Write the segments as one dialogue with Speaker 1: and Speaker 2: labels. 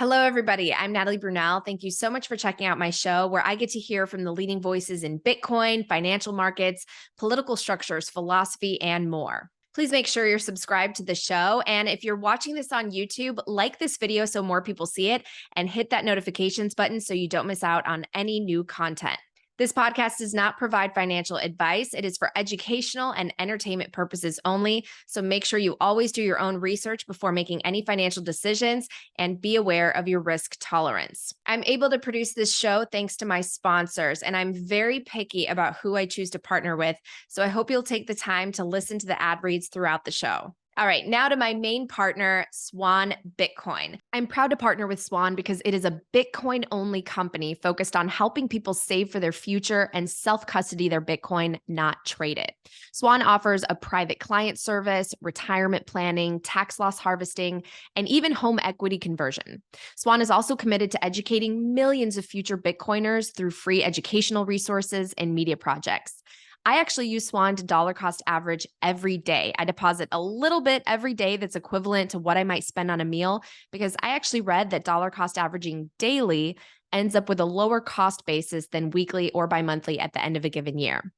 Speaker 1: Hello, everybody. I'm Natalie Brunell. Thank you so much for checking out my show, where I get to hear from the leading voices in Bitcoin, financial markets, political structures, philosophy, and more. Please make sure you're subscribed to the show. And if you're watching this on YouTube, like this video so more people see it and hit that notifications button so you don't miss out on any new content. This podcast does not provide financial advice. It is for educational and entertainment purposes only. So make sure you always do your own research before making any financial decisions and be aware of your risk tolerance. I'm able to produce this show thanks to my sponsors, and I'm very picky about who I choose to partner with. So I hope you'll take the time to listen to the ad reads throughout the show. All right, now to my main partner, Swan Bitcoin. I'm proud to partner with Swan because it is a Bitcoin-only company focused on helping people save for their future and self-custody their Bitcoin, not trade it. Swan offers a private client service, retirement planning, tax loss harvesting, and even home equity conversion. Swan is also committed to educating millions of future Bitcoiners through free educational resources and media projects. I actually use Swan to dollar cost average every day. I deposit a little bit every day that's equivalent to what I might spend on a meal, because I actually read that dollar cost averaging daily ends up with a lower cost basis than weekly or bi-monthly at the end of a given year.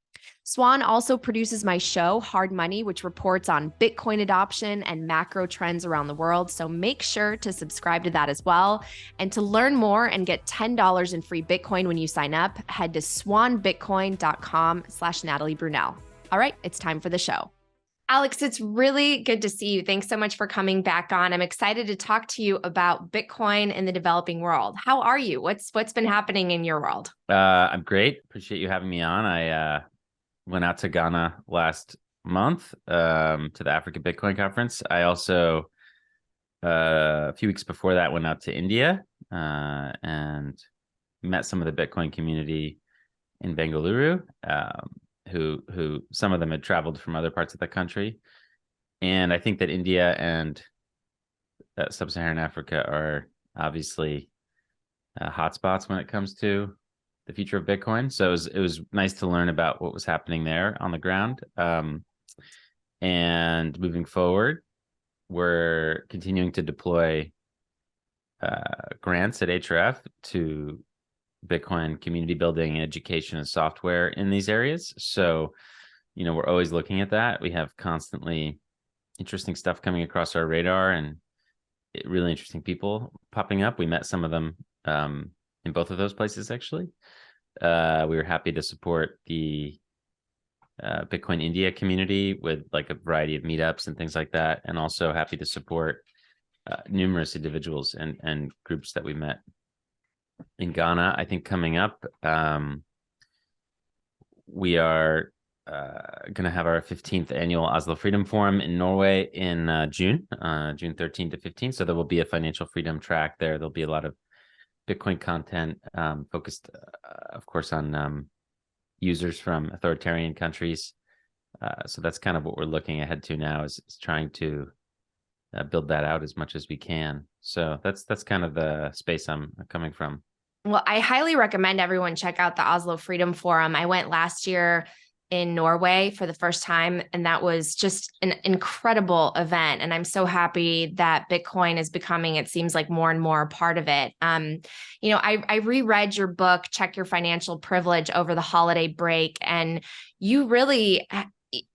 Speaker 1: Swan also produces my show, Hard Money, which reports on Bitcoin adoption and macro trends around the world. So make sure to subscribe to that as well. And to learn more and get $10 in free Bitcoin when you sign up, head to swanbitcoin.com/Natalie Brunell. All right, it's time for the show. Alex, it's really good to see you. Thanks so much for coming back on. I'm excited to talk to you about Bitcoin in the developing world. How are you? What's been happening in your world?
Speaker 2: I'm great. Appreciate you having me on. I went out to Ghana last month to the Africa Bitcoin conference. I also, a few weeks before that, went out to India and met some of the Bitcoin community in Bengaluru, who some of them had traveled from other parts of the country. And I think that India and Sub-Saharan Africa are obviously hotspots when it comes to the future of Bitcoin. So it was nice to learn about what was happening there on the ground. And moving forward, we're continuing to deploy grants at HRF to Bitcoin community building, education, and software in these areas. So, we're always looking at that. We have constantly interesting stuff coming across our radar and really interesting people popping up. We met some of them in both of those places, actually. We were happy to support the Bitcoin India community with like a variety of meetups and things like that, and also happy to support numerous individuals and groups that we met in Ghana. I think coming up, we are going to have our 15th annual Oslo Freedom Forum in Norway in June 13 to 15. So there will be a financial freedom track there. There'll be a lot of Bitcoin content focused, of course, on users from authoritarian countries. So that's kind of what we're looking ahead to now, is trying to build that out as much as we can. So that's kind of the space I'm coming from.
Speaker 1: Well, I highly recommend everyone check out the Oslo Freedom Forum. I went last year in Norway for the first time, and that was just an incredible event. And I'm so happy that Bitcoin is becoming, it seems like, more and more a part of it. I reread your book, Check Your Financial Privilege, over the holiday break, and you really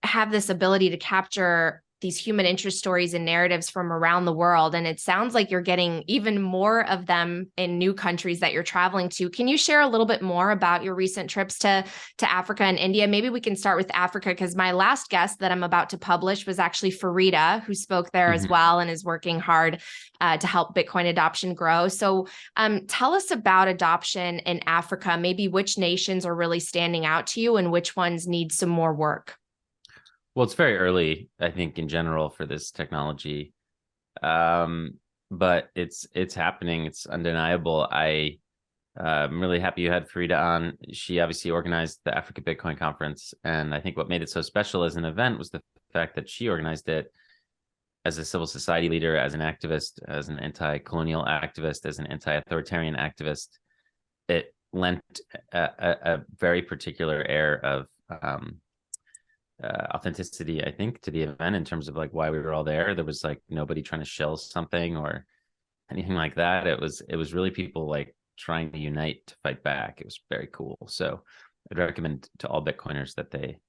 Speaker 1: have this ability to capture these human interest stories and narratives from around the world. And it sounds like you're getting even more of them in new countries that you're traveling to. Can you share a little bit more about your recent trips to Africa and India? Maybe we can start with Africa, because my last guest that I'm about to publish was actually Farida, who spoke there as well and is working hard to help Bitcoin adoption grow. So tell us about adoption in Africa, maybe which nations are really standing out to you and which ones need some more work.
Speaker 2: Well, it's very early, I think, in general for this technology, but it's happening. It's undeniable. I'm really happy you had Farida on. She obviously organized the Africa Bitcoin conference, and I think what made it so special as an event was the fact that she organized it as a civil society leader, as an activist, as an anti-colonial activist, as an anti-authoritarian activist. It lent a very particular air of authenticity, I think, to the event in terms of like why we were all there. There was like nobody trying to shill something or anything like that. It was really people like trying to unite to fight back. It was very cool. So I'd recommend to all Bitcoiners that they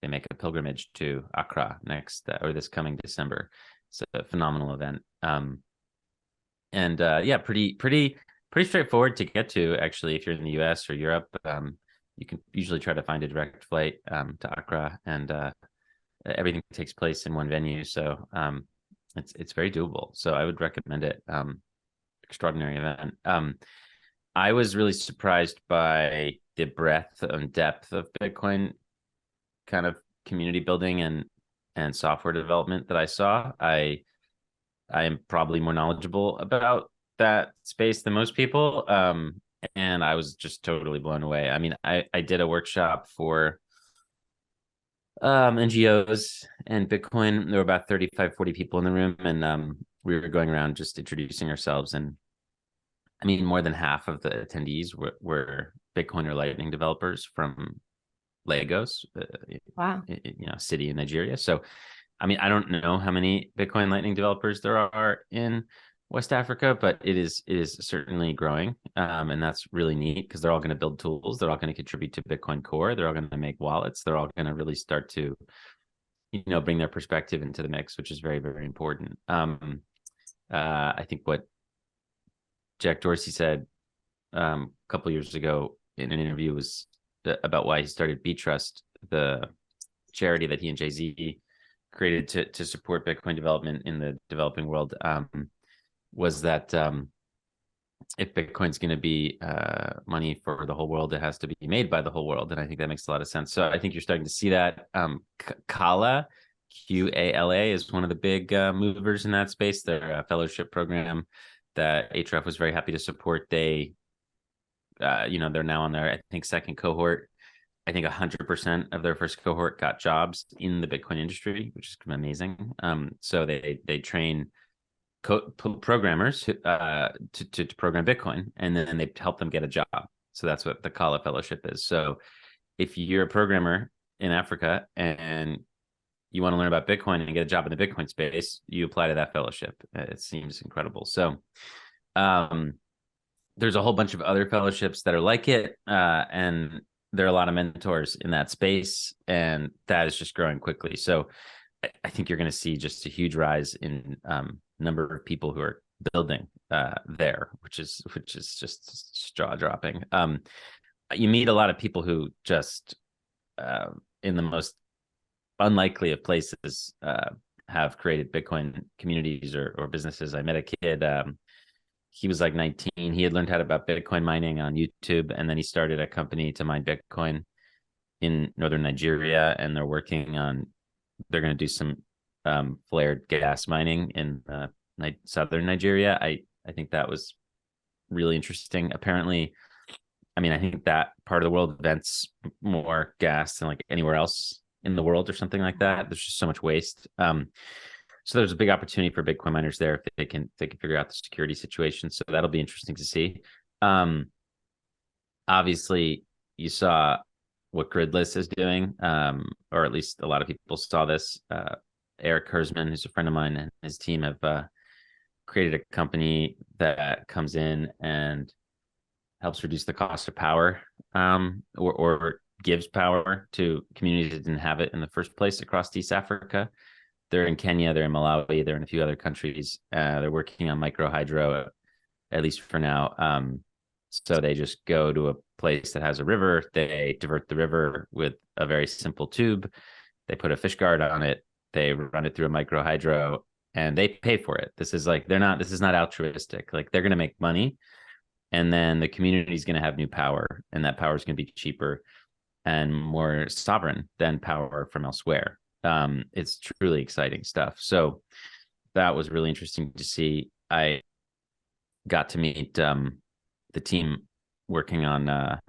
Speaker 2: make a pilgrimage to Accra next or this coming December. It's a phenomenal event. Yeah, pretty straightforward to get to, actually. If you're in the US or Europe, you can usually try to find a direct flight to Accra, and everything takes place in one venue. So it's very doable. So I would recommend it. Extraordinary event. I was really surprised by the breadth and depth of Bitcoin kind of community building and software development that I saw. I am probably more knowledgeable about that space than most people. And I was just totally blown away. I mean, I did a workshop for NGOs and Bitcoin. There were about 35, 40 people in the room, and we were going around just introducing ourselves. And I mean, more than half of the attendees were Bitcoin or Lightning developers from Lagos,
Speaker 1: Wow.
Speaker 2: city in Nigeria. So, I mean, I don't know how many Bitcoin Lightning developers there are in West Africa, but it is certainly growing, and that's really neat because they're all going to build tools. They're all going to contribute to Bitcoin Core. They're all going to make wallets. They're all going to really start to, bring their perspective into the mix, which is very, very important. I think what Jack Dorsey said a couple of years ago in an interview was about why he started BTrust, the charity that he and Jay-Z created to support Bitcoin development in the developing world, was that if Bitcoin's going to be money for the whole world, it has to be made by the whole world. And I think that makes a lot of sense. So I think you're starting to see that. Kala, QALA, is one of the big movers in that space. They're a fellowship program that Ahrefs was very happy to support. They, they're now on their, I think, second cohort. I think 100% of their first cohort got jobs in the Bitcoin industry, which is amazing. So they train programmers to program Bitcoin, and then they help them get a job. So that's what the Kala Fellowship is. So if you're a programmer in Africa and you want to learn about Bitcoin and get a job in the Bitcoin space, you apply to that fellowship. It seems incredible. So there's a whole bunch of other fellowships that are like it, and there are a lot of mentors in that space, and that is just growing quickly. So I think you're going to see just a huge rise in number of people who are building there, which is just jaw dropping. You meet a lot of people who just in the most unlikely of places have created Bitcoin communities or businesses. I met a kid. He was like 19. He had learned how about Bitcoin mining on YouTube, and then he started a company to mine Bitcoin in northern Nigeria, and they're going to do some flared gas mining in southern Nigeria. I think that was really interesting. Apparently, I mean, I think that part of the world vents more gas than like anywhere else in the world or something like that. There's just so much waste. So there's a big opportunity for Bitcoin miners there if they can figure out the security situation. So that'll be interesting to see. Obviously, you saw what Gridless is doing, or at least a lot of people saw this. Eric Hersman, who's a friend of mine, and his team have created a company that comes in and helps reduce the cost of power, or gives power to communities that didn't have it in the first place across East Africa. They're in Kenya, they're in Malawi, they're in a few other countries. They're working on micro hydro, at least for now. So they just go to a place that has a river. They divert the river with a very simple tube. They put a fish guard on it. They run it through a micro hydro, and they pay for it. This is not altruistic. Like, they're going to make money, and then the community is going to have new power, and that power is going to be cheaper and more sovereign than power from elsewhere. It's truly exciting stuff. So that was really interesting to see. I got to meet the team working on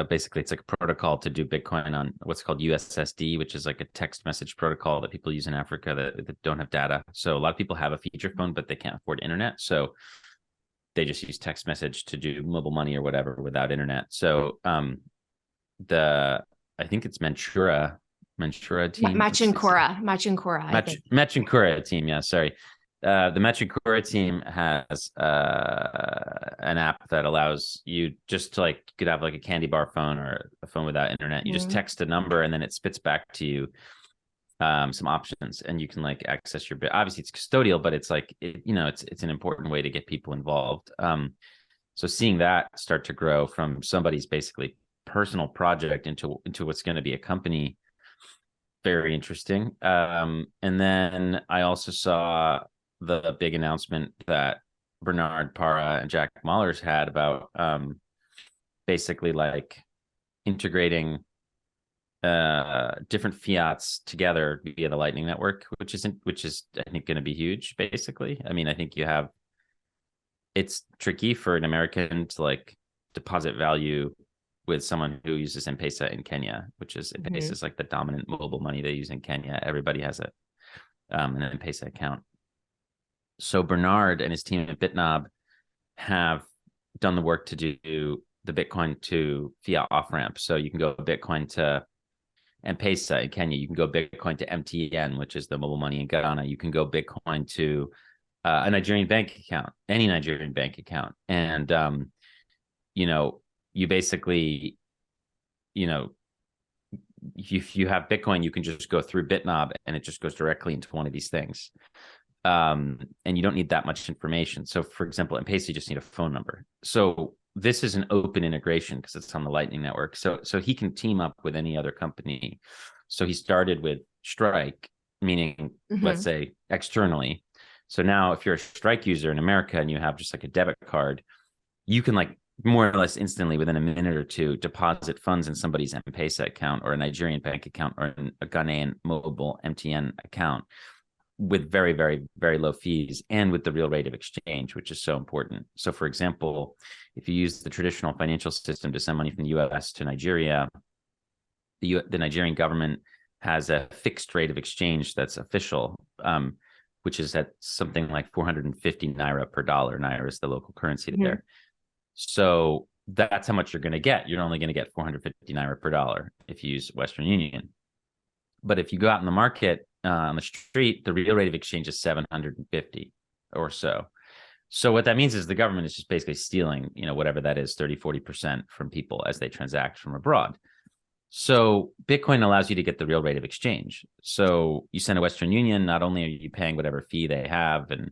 Speaker 2: basically it's like a protocol to do Bitcoin on what's called USSD, which is like a text message protocol that people use in Africa that don't have data. So a lot of people have a feature phone, but they can't afford internet. So they just use text message to do mobile money or whatever without internet. So I think it's Manchura team.
Speaker 1: Machinkura, I think.
Speaker 2: Machinkura team. Yeah, sorry. The Metric Core team has an app that allows you just to like, you could have like a candy bar phone or a phone without internet. You just text a number and then it spits back to you some options, and you can like access your bit. Obviously it's custodial, but it's like, it's an important way to get people involved. So seeing that start to grow from somebody's basically personal project into what's going to be a company, very interesting. And then I also saw the big announcement that Bernard Parra and Jack Mallers had about basically like integrating different fiats together via the Lightning Network, which is I think going to be huge. Basically, I mean, I think it's tricky for an American to like deposit value with someone who uses M-Pesa in Kenya, which is M-Pesa is like the dominant mobile money they use in Kenya. Everybody has an M-Pesa account. So Bernard and his team at BitNob have done the work to do the Bitcoin to fiat off ramp. So you can go Bitcoin to M-Pesa in Kenya. You can go Bitcoin to MTN, which is the mobile money in Ghana. You can go Bitcoin to a Nigerian bank account, any Nigerian bank account. And, you basically, if you have Bitcoin, you can just go through BitNob and it just goes directly into one of these things. And you don't need that much information. So for example, in M-Pesa, you just need a phone number. So this is an open integration because it's on the Lightning Network. So he can team up with any other company. So he started with Strike, meaning, let's say, externally. So now if you're a Strike user in America and you have just like a debit card, you can like more or less instantly within a minute or two deposit funds in somebody's M-Pesa account or a Nigerian bank account or a Ghanaian mobile MTN account with very, very, very low fees and with the real rate of exchange, which is so important. So for example, if you use the traditional financial system to send money from the US to Nigeria, the Nigerian government has a fixed rate of exchange that's official, which is at something like 450 Naira per dollar. Naira is the local currency there. So that's how much you're going to get. You're only going to get 450 Naira per dollar if you use Western Union. But if you go out in the market, on the street, the real rate of exchange is 750 or so. So what that means is the government is just basically stealing, whatever that is, 30-40% from people as they transact from abroad. So Bitcoin allows you to get the real rate of exchange. So you send a Western Union, not only are you paying whatever fee they have and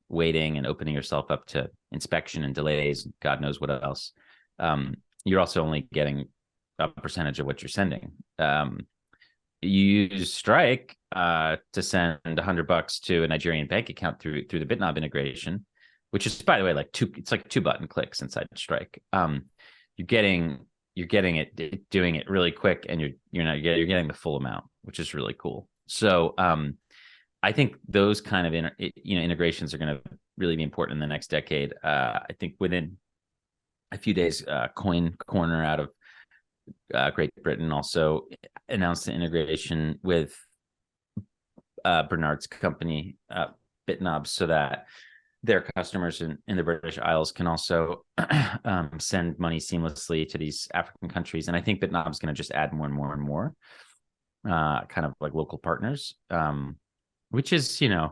Speaker 2: waiting and opening yourself up to inspection and delays, God knows what else, you're also only getting a percentage of what you're sending. You use Strike to send $100 to a Nigerian bank account through the BitNob integration, which is, by the way, it's like 2 button clicks inside Strike. You're getting it, doing it really quick, and you're getting the full amount, which is really cool. So I think those kind of integrations are going to really be important in the next decade. I think within a few days, Coin Corner out of Great Britain also announced the integration with Bernard's company, BitNob, so that their customers in the British Isles can also send money seamlessly to these African countries. And I think BitNob is going to just add more and more and more kind of like local partners, which is, I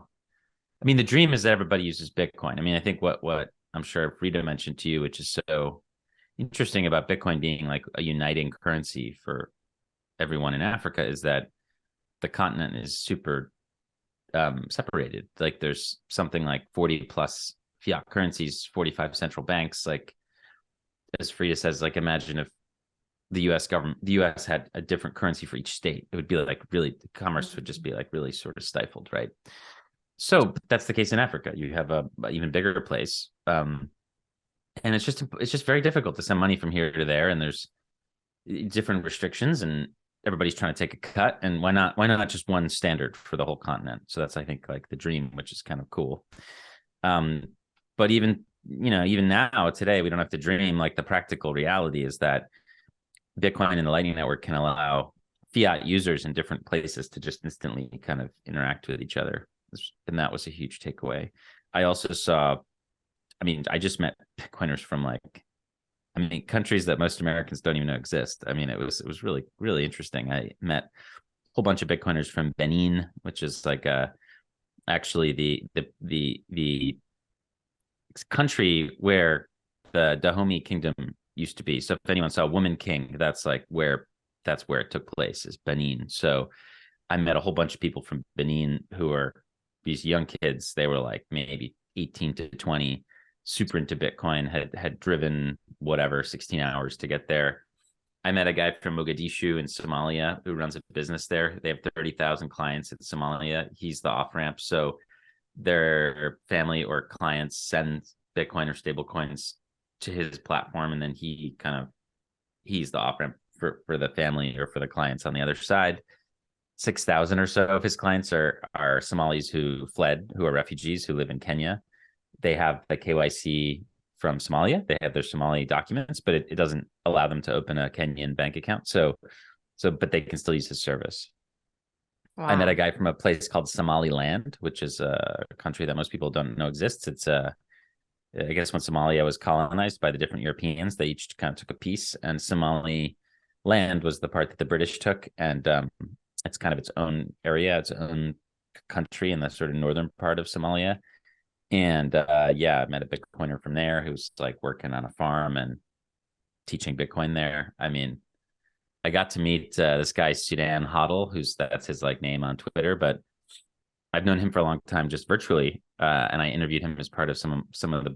Speaker 2: mean, the dream is that everybody uses Bitcoin. I mean, I think what I'm sure Frida mentioned to you, which is so interesting about Bitcoin being like a uniting currency for everyone in Africa, is that the continent is super separated. Like there's something like 40 plus fiat currencies, 45 central banks. Like as Frida says, like imagine if the US had a different currency for each state. It would be like really, the commerce would just be like really sort of stifled, right? So that's the case in Africa. You have a even bigger place. And it's just very difficult to send money from here to there, and there's different restrictions, and everybody's trying to take a cut. And why not just one standard for the whole continent? So that's, I think, like the dream, which is kind of cool. But even now today, we don't have to dream. Like the practical reality is that Bitcoin and the Lightning Network can allow fiat users in different places to just instantly kind of interact with each other, and that was a huge takeaway. I also saw. I just met Bitcoiners from countries that most Americans don't even know exist. I mean, it was really, really interesting. I met a whole bunch of Bitcoiners from Benin, which is like a actually the country where the Dahomey Kingdom used to be. So if anyone saw Woman King, that's where it took place, is Benin. So I met a whole bunch of people from Benin who are these young kids. They were like maybe 18 to 20, super into Bitcoin, had driven 16 hours to get there. I met a guy from Mogadishu in Somalia who runs a business there. They have 30,000 clients in Somalia. He's the off-ramp. So their family or clients send Bitcoin or stable coins to his platform, and then he's the off-ramp for the family or for the clients on the other side. 6,000 or so of his clients are Somalis who fled, who are refugees, who live in Kenya. They have the KYC from Somalia. They have their Somali documents, but it doesn't allow them to open a Kenyan bank account. But they can still use his service. Wow. I met a guy from a place called Somaliland, which is a country that most people don't know exists. It's I guess when Somalia was colonized by the different Europeans, they each kind of took a piece, and Somaliland was the part that the British took. And it's kind of its own area, its own country in the sort of northern part of Somalia. And I met a Bitcoiner from there who's like working on a farm and teaching Bitcoin there. I mean, I got to meet this guy, Sudan Hodl, that's his like name on Twitter, but I've known him for a long time just virtually. And I interviewed him as part of some of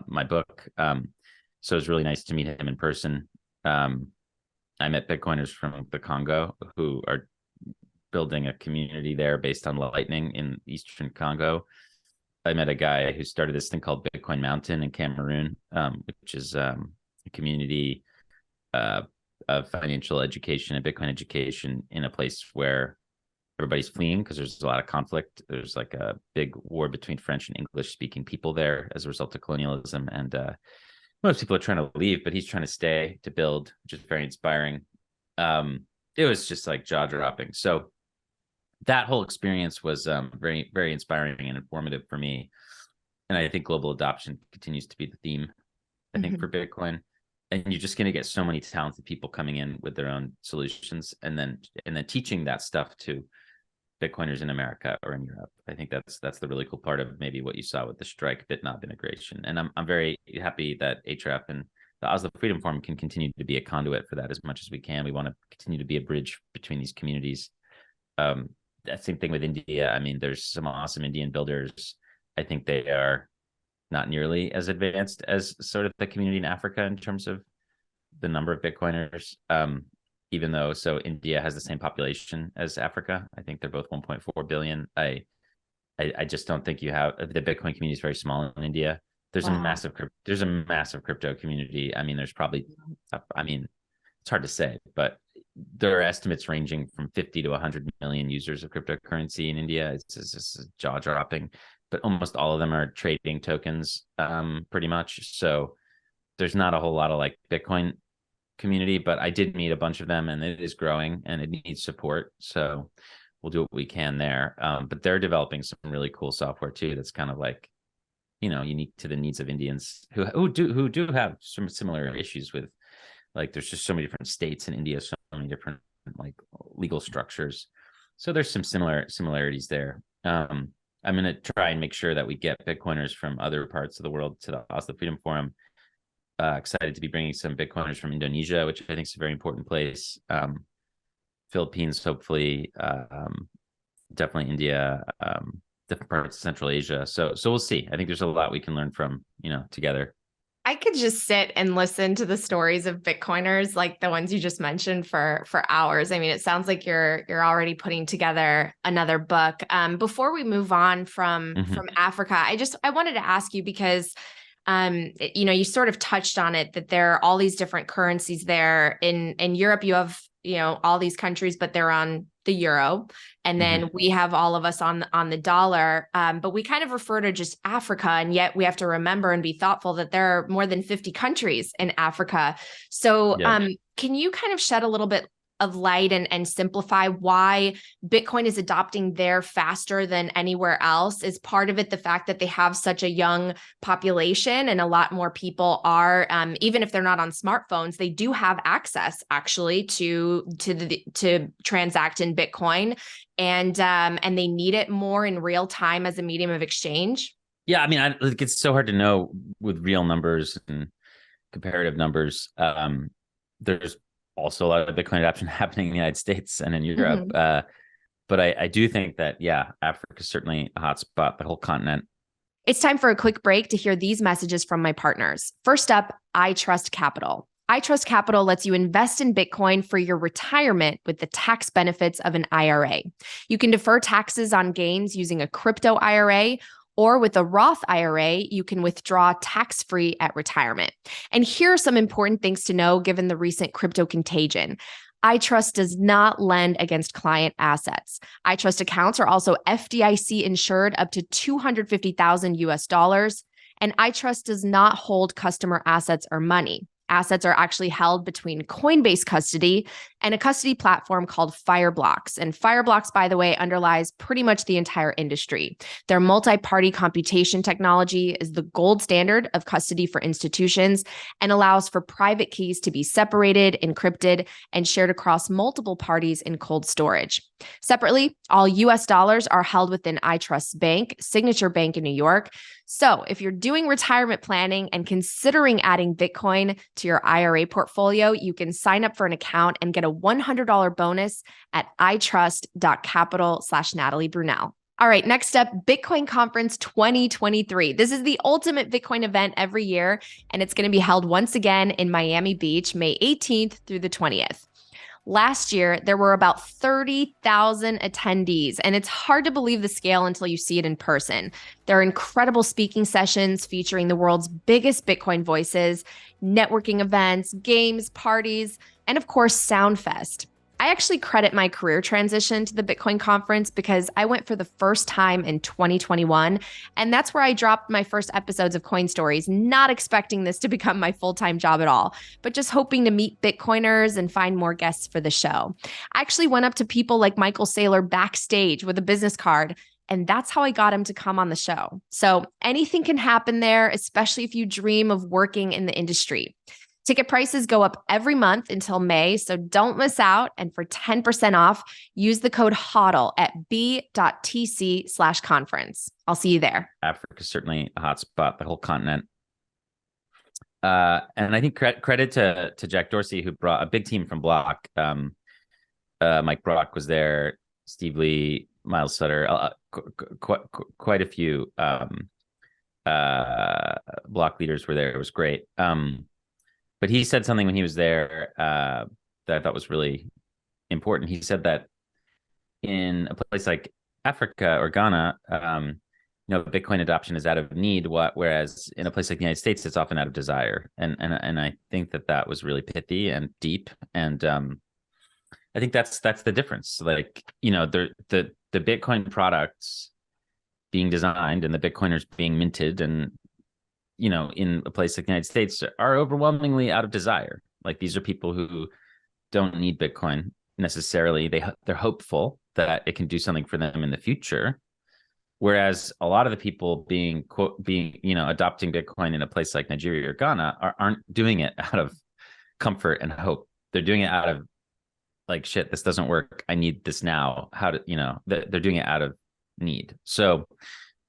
Speaker 2: my book. So it was really nice to meet him in person. I met Bitcoiners from the Congo who are building a community there based on Lightning in Eastern Congo. I met a guy who started this thing called Bitcoin Mountain in Cameroon, which is a community of financial education and Bitcoin education in a place where everybody's fleeing because there's a lot of conflict. There's like a big war between French and English speaking people there as a result of colonialism. And most people are trying to leave, but he's trying to stay to build, which is very inspiring. It was just like jaw dropping. So that whole experience was very, very inspiring and informative for me. And I think global adoption continues to be the theme, I think, for Bitcoin. And you're just going to get so many talented people coming in with their own solutions, and then teaching that stuff to Bitcoiners in America or in Europe. I think that's the really cool part of maybe what you saw with the Strike Bitnob integration. And I'm very happy that Ahrefs and the Oslo Freedom Forum can continue to be a conduit for that as much as we can. We want to continue to be a bridge between these communities. That same thing with India. I mean, there's some awesome Indian builders. I think they are not nearly as advanced as sort of the community in Africa in terms of the number of Bitcoiners. Even though, so India has the same population as Africa. I think they're both 1.4 billion. I just don't think you have, the Bitcoin community is very small in India. There's a massive crypto community. I mean, there's probably, it's hard to say, but there are estimates ranging from 50 to 100 million users of cryptocurrency in India. It's just jaw dropping, but almost all of them are trading tokens, pretty much. So there's not a whole lot of like Bitcoin community, but I did meet a bunch of them, and it is growing and it needs support. So we'll do what we can there. But they're developing some really cool software too. That's kind of like, unique to the needs of Indians who do have some similar issues with, like, there's just so many different states in India, so many different like legal structures. So there's some similarities there. I'm going to try and make sure that we get Bitcoiners from other parts of the world to the Oslo Freedom Forum. Excited to be bringing some Bitcoiners from Indonesia, which I think is a very important place. Philippines, hopefully, definitely India, different parts of Central Asia. So we'll see. I think there's a lot we can learn from, together.
Speaker 1: I could just sit and listen to the stories of Bitcoiners, like the ones you just mentioned, for hours. I mean, it sounds like you're already putting together another book. Before we move on from Africa, I wanted to ask you, because you sort of touched on it, that there are all these different currencies there. In Europe, you have all these countries, but they're on the euro, and then we have all of us on the dollar. But we kind of refer to just Africa, and yet we have to remember and be thoughtful that there are more than 50 countries in Africa. So, can you kind of shed a little bit of light and simplify why Bitcoin is adopting there faster than anywhere else? Is part of it the fact that they have such a young population and a lot more people are, even if they're not on smartphones, they do have access actually to transact in Bitcoin, and they need it more in real time as a medium of exchange?
Speaker 2: Yeah, I mean, it's so hard to know with real numbers and comparative numbers. There's also a lot of Bitcoin adoption happening in the United States and in Europe.
Speaker 1: Mm-hmm.
Speaker 2: But I do think that, yeah, Africa is certainly a hotspot, the whole continent.
Speaker 1: It's time for a quick break to hear these messages from my partners. First up, iTrustCapital. iTrustCapital lets you invest in Bitcoin for your retirement with the tax benefits of an IRA. You can defer taxes on gains using a crypto IRA, or with a Roth IRA, you can withdraw tax-free at retirement. And here are some important things to know given the recent crypto contagion. iTrust does not lend against client assets. iTrust accounts are also FDIC insured up to $250,000 US, and iTrust does not hold customer assets or money. Assets are actually held between Coinbase custody and a custody platform called Fireblocks. And Fireblocks, by the way, underlies pretty much the entire industry. Their multi-party computation technology is the gold standard of custody for institutions and allows for private keys to be separated, encrypted, and shared across multiple parties in cold storage. Separately, all US dollars are held within iTrust's bank, Signature Bank in New York. So if you're doing retirement planning and considering adding Bitcoin to your IRA portfolio, you can sign up for an account and get a $100 bonus at itrust.capital/Natalie Brunell. All right, next up, Bitcoin Conference 2023. This is the ultimate Bitcoin event every year, and it's going to be held once again in Miami Beach, May 18th through the 20th. Last year, there were about 30,000 attendees, and it's hard to believe the scale until you see it in person. There are incredible speaking sessions featuring the world's biggest Bitcoin voices, networking events, games, parties, and of course, Soundfest. I actually credit my career transition to the Bitcoin conference because I went for the first time in 2021, and that's where I dropped my first episodes of CoinStories, not expecting this to become my full-time job at all, but just hoping to meet Bitcoiners and find more guests for the show. I actually went up to people like Michael Saylor backstage with a business card, and that's how I got him to come on the show. So anything can happen there, especially if you dream of working in the industry. Ticket prices go up every month until May, so don't miss out. And for 10% off, use the code HODL at b.tc/conference. I'll see you there.
Speaker 2: Africa is certainly a hotspot, the whole continent. And I think credit to Jack Dorsey, who brought a big team from Block. Mike Brock was there, Steve Lee, Miles Sutter, quite a few Block leaders were there. It was great. But he said something when he was there that I thought was really important. He said that in a place like Africa or Ghana, Bitcoin adoption is out of need, whereas in a place like the United States, it's often out of desire. And I think that was really pithy and deep. And I think that's the difference. Like, the Bitcoin products being designed and the Bitcoiners being minted and in a place like the United States are overwhelmingly out of desire. Like, these are people who don't need Bitcoin necessarily. They're hopeful that it can do something for them in the future. Whereas a lot of the people adopting Bitcoin in a place like Nigeria or Ghana aren't doing it out of comfort and hope. They're doing it out of like, shit, this doesn't work. I need this now. They're doing it out of need. So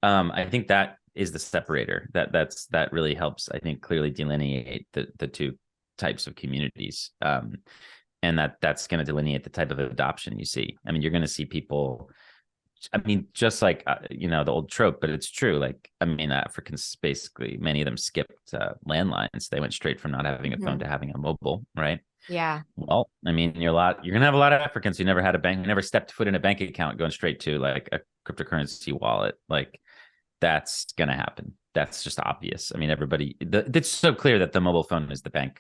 Speaker 2: I think that is the separator that really helps, I think, clearly delineate the two types of communities, and that's going to delineate the type of adoption you see. I mean, you're going to see people, I mean, just like the old trope, but it's true. Like, I mean, Africans, basically many of them skipped landlines. They went straight from not having a phone to having a mobile, right?
Speaker 1: Yeah.
Speaker 2: Well, I mean, you're gonna have a lot of Africans who never had a bank, who never stepped foot in a bank account, going straight to like a cryptocurrency wallet. Like, that's going to happen. That's just obvious. I mean, it's so clear that the mobile phone is the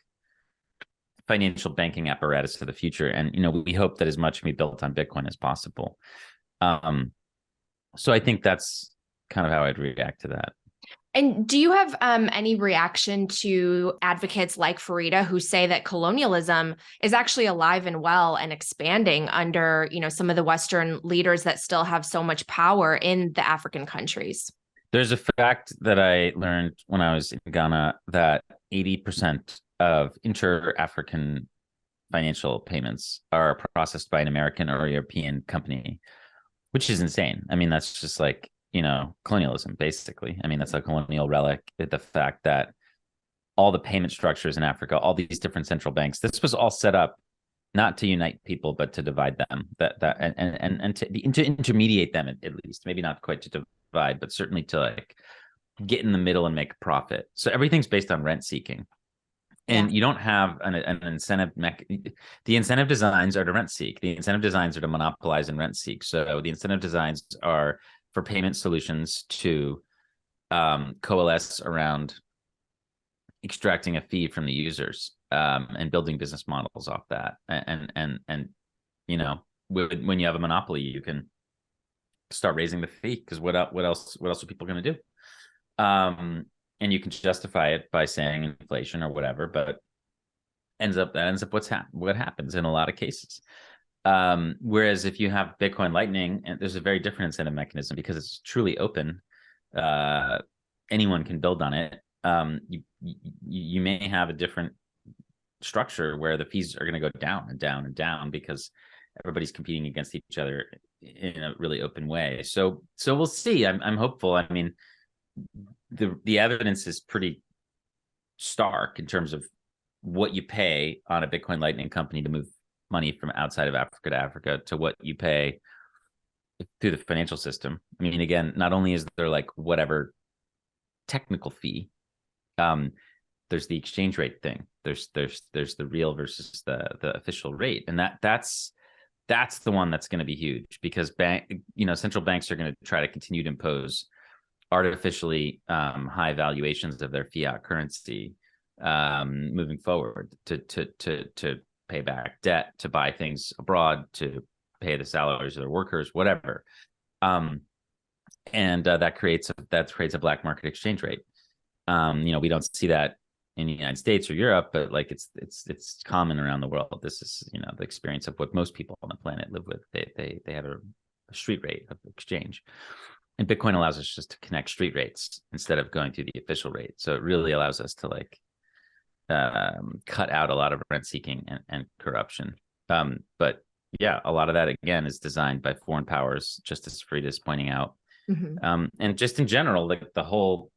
Speaker 2: financial banking apparatus for the future. And, we hope that as much can be built on Bitcoin as possible. So I think that's kind of how I'd react to that.
Speaker 1: And do you have any reaction to advocates like Farida who say that colonialism is actually alive and well and expanding under, some of the Western leaders that still have so much power in the African countries?
Speaker 2: There's a fact that I learned when I was in Ghana that 80% of inter-African financial payments are processed by an American or European company, which is insane. I mean, that's just like, colonialism, basically. I mean, that's a colonial relic. The fact that all the payment structures in Africa, all these different central banks, this was all set up not to unite people, but to divide them. And to intermediate them at least, maybe not quite to divide, but certainly to like get in the middle and make a profit. So everything's based on rent seeking. And you don't have an incentive. The incentive designs are to rent seek. The incentive designs are to monopolize and rent seek. So the incentive designs are for payment solutions to coalesce around extracting a fee from the users and building business models off that. And when you have a monopoly, you can start raising the fee because what else are people going to do? And you can justify it by saying inflation or whatever, but that ends up what happens in a lot of cases. Whereas if you have Bitcoin Lightning, and there's a very different incentive mechanism because it's truly open. Anyone can build on it. You may have a different structure where the fees are going to go down and down and down because everybody's competing against each other in a really open way. So we'll see. I'm hopeful. I mean, the evidence is pretty stark in terms of what you pay on a Bitcoin Lightning company to move money from outside of Africa to Africa to what you pay through the financial system. I mean, again, not only is there like whatever technical fee, there's the exchange rate thing. There's the real versus the official rate, and that's the one that's going to be huge because central banks are going to try to continue to impose artificially high valuations of their fiat currency moving forward to pay back debt, to buy things abroad, to pay the salaries of their workers, whatever. And that creates a black market exchange rate. We don't see that in the United States or Europe, but like it's common around the world. This is the experience of what most people on the planet live with. They have a street rate of exchange. And Bitcoin allows us just to connect street rates instead of going through the official rate. So it really allows us to like cut out a lot of rent seeking and corruption. But yeah, a lot of that again is designed by foreign powers, just as Farida is pointing out. Mm-hmm. And just in general, like the whole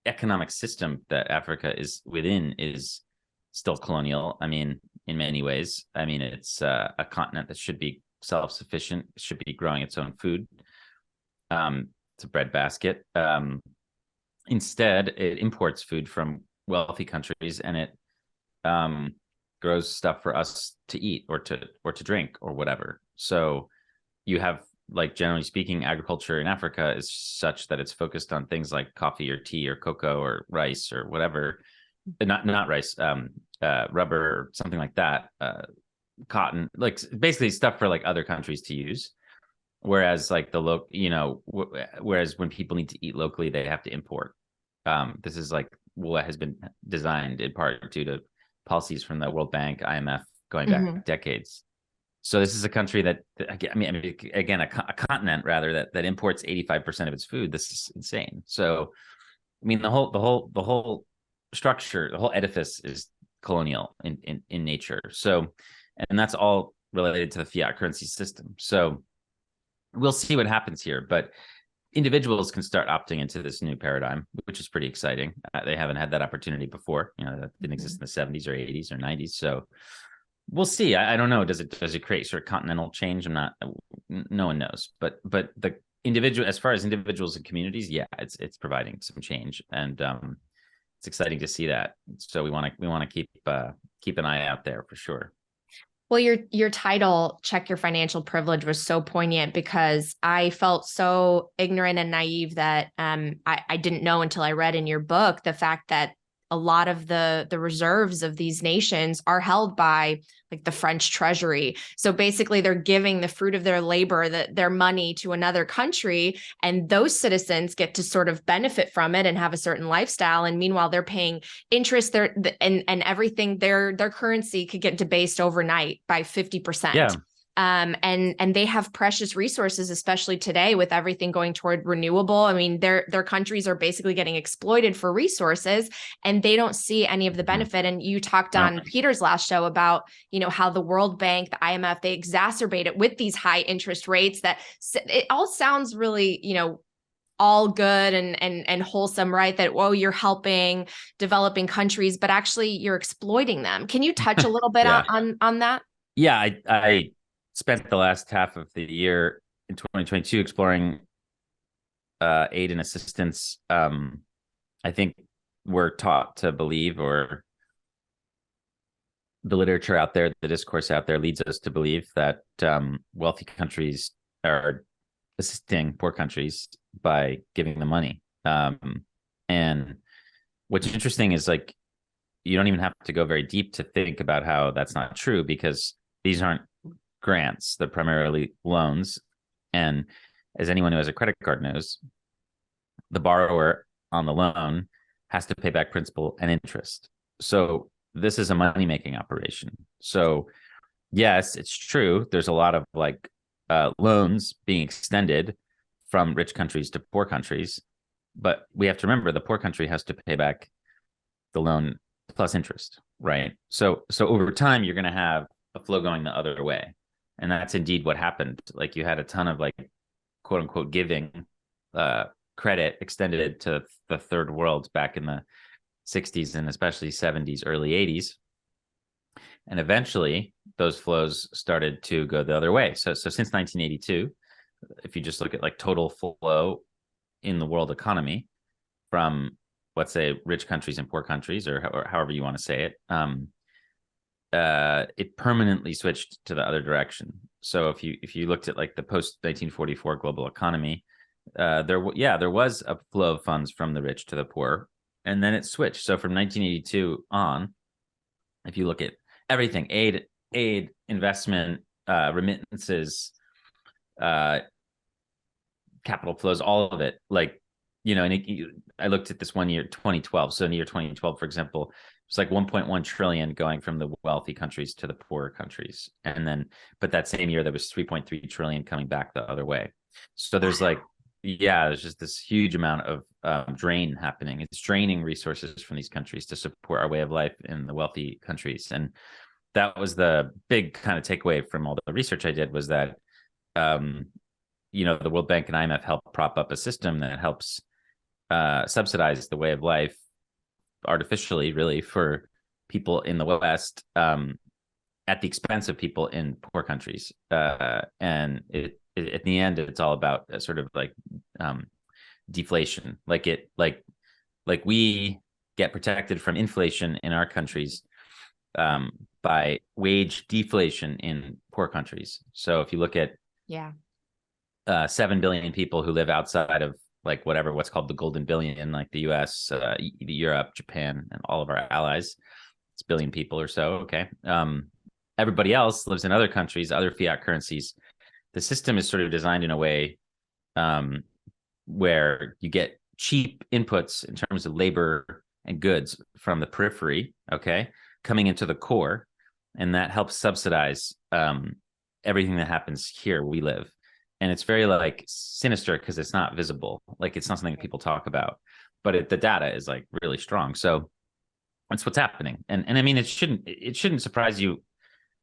Speaker 2: economic system that Africa is within is still colonial. I mean, in many ways. I mean, it's a continent that should be self-sufficient, should be growing its own food. It's a breadbasket. Instead, it imports food from wealthy countries, and it grows stuff for us to eat or to drink or whatever. So you have, like, generally speaking, agriculture in Africa is such that it's focused on things like coffee or tea or cocoa or rice or whatever. Not rice, rubber or something like that. Cotton, like basically stuff for like other countries to use. Whereas like whereas when people need to eat locally, they have to import. This is like what has been designed in part due to policies from the World Bank, IMF going back decades. So this is a country that, I mean, again, a continent rather that imports 85% of its food. This is insane. So, I mean, the whole structure, the whole edifice is colonial in nature. So, and that's all related to the fiat currency system. So we'll see what happens here, but individuals can start opting into this new paradigm, which is pretty exciting. They haven't had that opportunity before. That didn't exist in the 70s or 80s or 90s. So we'll see. I don't know. Does it create sort of continental change? No one knows. But the individual, as far as individuals and communities, yeah, it's providing some change, and it's exciting to see that. So we want to keep an eye out there for sure.
Speaker 1: Well, your title, Check Your Financial Privilege, was so poignant because I felt so ignorant and naive that I didn't know until I read in your book the fact that a lot of the reserves of these nations are held by like the French treasury. So basically they're giving the fruit of their labor, their money to another country, and those citizens get to sort of benefit from it and have a certain lifestyle. And meanwhile, they're paying interest and everything, their currency could get debased overnight by 50%.
Speaker 2: Yeah.
Speaker 1: And they have precious resources, especially today with everything going toward renewable. I mean, their countries are basically getting exploited for resources, and they don't see any of the benefit. And you talked on Peter's last show about, how the World Bank, the IMF, they exacerbate it with these high interest rates. That it all sounds really, all good and wholesome, right? That, you're helping developing countries, but actually you're exploiting them. Can you touch a little bit on that?
Speaker 2: Yeah, I spent the last half of the year in 2022 exploring aid and assistance. I think we're taught to believe, or the literature out there, the discourse out there leads us to believe that wealthy countries are assisting poor countries by giving them money. And what's interesting is, like, you don't even have to go very deep to think about how that's not true, because these aren't grants, they're primarily loans. And as anyone who has a credit card knows, the borrower on the loan has to pay back principal and interest. So this is a money-making operation. So yes, it's true, there's a lot of loans being extended from rich countries to poor countries, but we have to remember the poor country has to pay back the loan plus interest, right? So over time, you're going to have a flow going the other way. And that's indeed what happened. Like, you had a ton of quote unquote giving credit extended to the third world back in the 60s and especially 70s, early 80s. And eventually those flows started to go the other way. So since 1982, if you just look at total flow in the world economy from, let's say, rich countries and poor countries, or however you want to say it, it permanently switched to the other direction. So if you looked at the post 1944 global economy, there was a flow of funds from the rich to the poor, and then it switched. So from 1982 on, if you look at everything, aid, investment, remittances, capital flows, all of it, I looked at this one year, 2012. So in the year 2012, for example, it's 1.1 trillion going from the wealthy countries to the poorer countries. And then, but that same year, there was 3.3 trillion coming back the other way. So there's there's just this huge amount of drain happening. It's draining resources from these countries to support our way of life in the wealthy countries. And that was the big kind of takeaway from all the research I did, was that, the World Bank and IMF help prop up a system that helps subsidize the way of life artificially, really, for people in the West at the expense of people in poor countries. And it at the end, it's all about sort of deflation. We get protected from inflation in our countries by wage deflation in poor countries. So if you look at 7 billion people who live outside of what's called the golden billion, like the US, Europe, Japan, and all of our allies, it's a billion people or so. Okay. Everybody else lives in other countries, other fiat currencies. The system is sort of designed in a way where you get cheap inputs in terms of labor and goods from the periphery, okay, coming into the core. And that helps subsidize everything that happens here where we live. And it's very sinister because it's not visible. It's not something that people talk about, but the data is really strong. So that's what's happening. And I mean, it shouldn't surprise you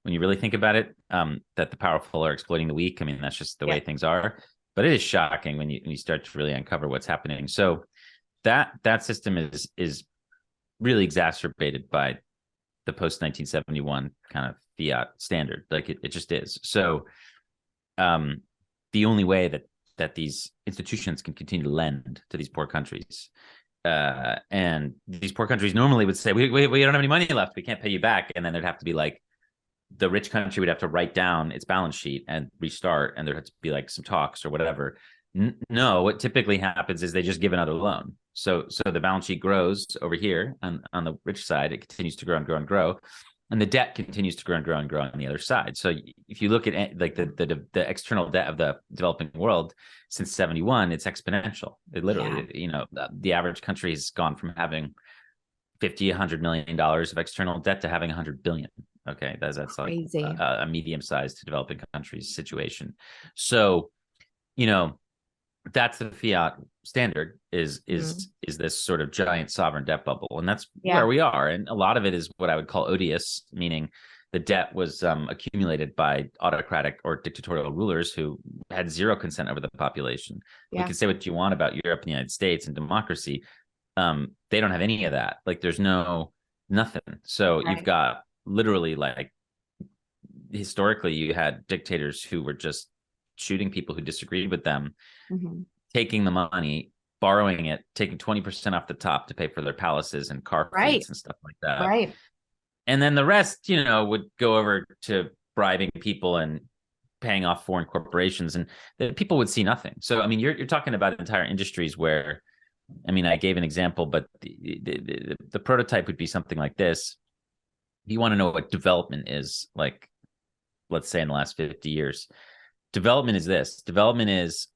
Speaker 2: when you really think about it, that the powerful are exploiting the weak. I mean, that's just the way things are. But it is shocking when you start to really uncover what's happening. So that system is really exacerbated by the post 1971 kind of fiat standard. It just is. So the only way that these institutions can continue to lend to these poor countries, and these poor countries normally would say, we don't have any money left, we can't pay you back, and then there'd have to be the rich country would have to write down its balance sheet and restart, and there'd have to be some talks or whatever. No, what typically happens is they just give another loan. So the balance sheet grows over here on the rich side. It continues to grow and grow and grow, and the debt continues to grow and grow and grow on the other side. So if you look at like the external debt of the developing world since 71, it's exponential. It literally, the average country has gone from having 50, $100 million of external debt to having 100 billion. Okay, that's like a medium-sized developing country's situation. So, that's the fiat standard is this sort of giant sovereign debt bubble, and that's where we are. And a lot of it is what I would call odious, meaning the debt was accumulated by autocratic or dictatorial rulers who had zero consent over the population. We can say what you want about Europe and the United States and democracy. They don't have any of that. Like there's nothing. So you've got literally, like, historically you had dictators who were just shooting people who disagreed with them, taking the money, borrowing it, taking 20% off the top to pay for their palaces and car fleets and stuff like that. And then the rest, would go over to bribing people and paying off foreign corporations, and the people would see nothing. So, I mean, you're talking about entire industries where, I mean, I gave an example, but the prototype would be something like this. If you want to know what development is, like, let's say in the last 50 years, development is this. Development is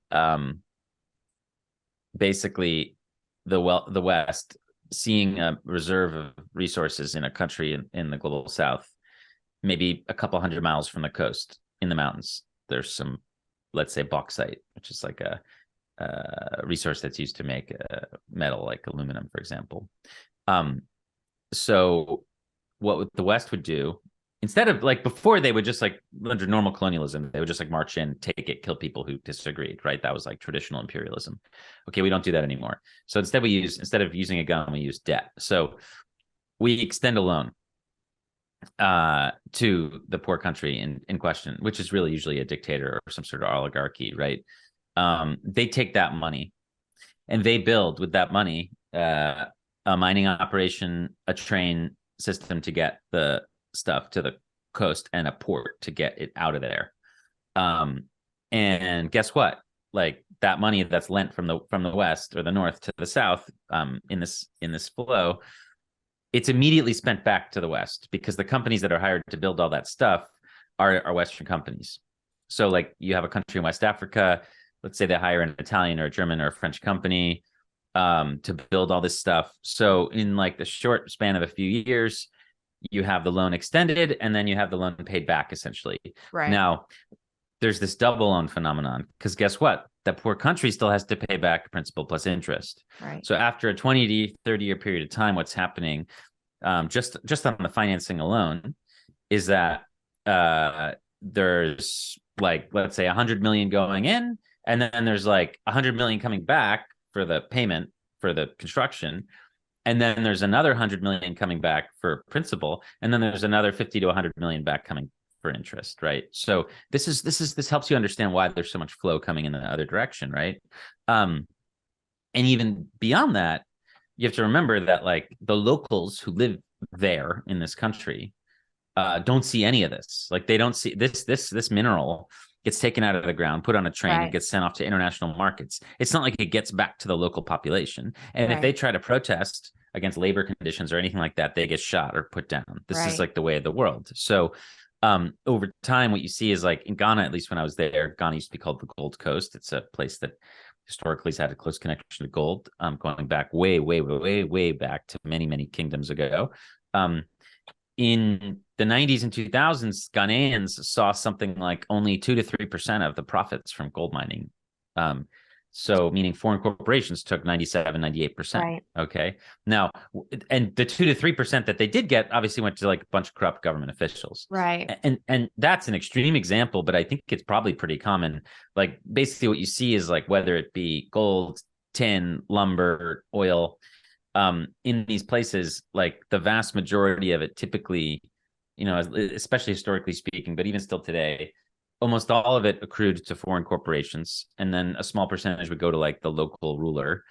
Speaker 2: basically the West seeing a reserve of resources in a country in the global South, maybe a couple 100 miles from the coast in the mountains. There's some, let's say, bauxite, which is like a resource that's used to make metal, like aluminum, for example. So what the West would do, instead of, like, before, they would just, like, under normal colonialism, they would just, like, march in, take it, kill people who disagreed, right? That was like traditional imperialism. Okay, we don't do that anymore. So instead of using a gun, we use debt. So we extend a loan to the poor country in question, which is really usually a dictator or some sort of oligarchy, right? They take that money and they build with that money a mining operation, a train system to get the stuff to the coast, and a port to get it out of there. And guess what? Like, that money that's lent from the West or the North to the South, in this flow, it's immediately spent back to the West, because the companies that are hired to build all that stuff are Western companies. So, like, you have a country in West Africa, let's say they hire an Italian or a German or a French company to build all this stuff. So in, like, the short span of a few years, you have the loan extended, and then you have the loan paid back, essentially. Now, there's this double loan phenomenon, because guess what? That poor country still has to pay back principal plus interest. So after a 20 to 30 year period of time, what's happening, just on the financing alone, is that there's, like, let's say 100 million going in, and then there's like 100 million coming back for the payment for the construction. And then there's another 100 million coming back for principal. And then there's another 50 to 100 million back coming for interest, right? So this helps you understand why there's so much flow coming in the other direction, right? And even beyond that, you have to remember that, like, the locals who live there in this country don't see any of this. Like, they don't see this mineral gets taken out of the ground, put on a train, and gets sent off to international markets. It's not like it gets back to the local population. And if they try to protest against labor conditions or anything like that, they get shot or put down. This is, like, the way of the world. So over time, what you see is, like, in Ghana, at least when I was there, Ghana used to be called the Gold Coast. It's a place that historically has had a close connection to gold, going back way back to many, many kingdoms ago. In the 90s and 2000s, Ghanaians saw something like only 2 to 3% of the profits from gold mining. So meaning foreign corporations took 97, 98%. Okay. Now, and the 2 to 3% that they did get obviously went to, like, a bunch of corrupt government officials. And that's an extreme example, but I think it's probably pretty common. Like, basically what you see is, like, whether it be gold, tin, lumber, oil, in these places, like, the vast majority of it typically, especially historically speaking, but even still today, almost all of it accrued to foreign corporations, and then a small percentage would go to, like, the local ruler,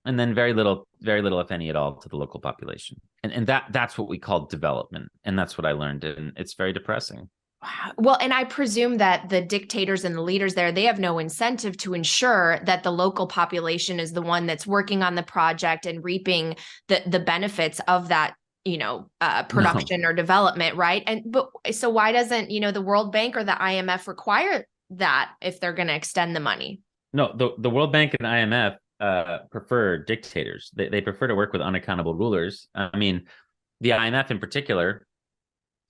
Speaker 2: and then very little, if any at all, to the local population. And that's what we call development, and that's what I learned, and it's very depressing.
Speaker 1: Wow. Well, and I presume that the dictators and the leaders there, they have no incentive to ensure that the local population is the one that's working on the project and reaping the benefits of that,
Speaker 2: No,
Speaker 1: production or development, right? But so why doesn't, the World Bank or the IMF require that if they're going to extend the money?
Speaker 2: no, the World Bank and IMF prefer dictators. They prefer to work with unaccountable rulers. I mean, the IMF in particular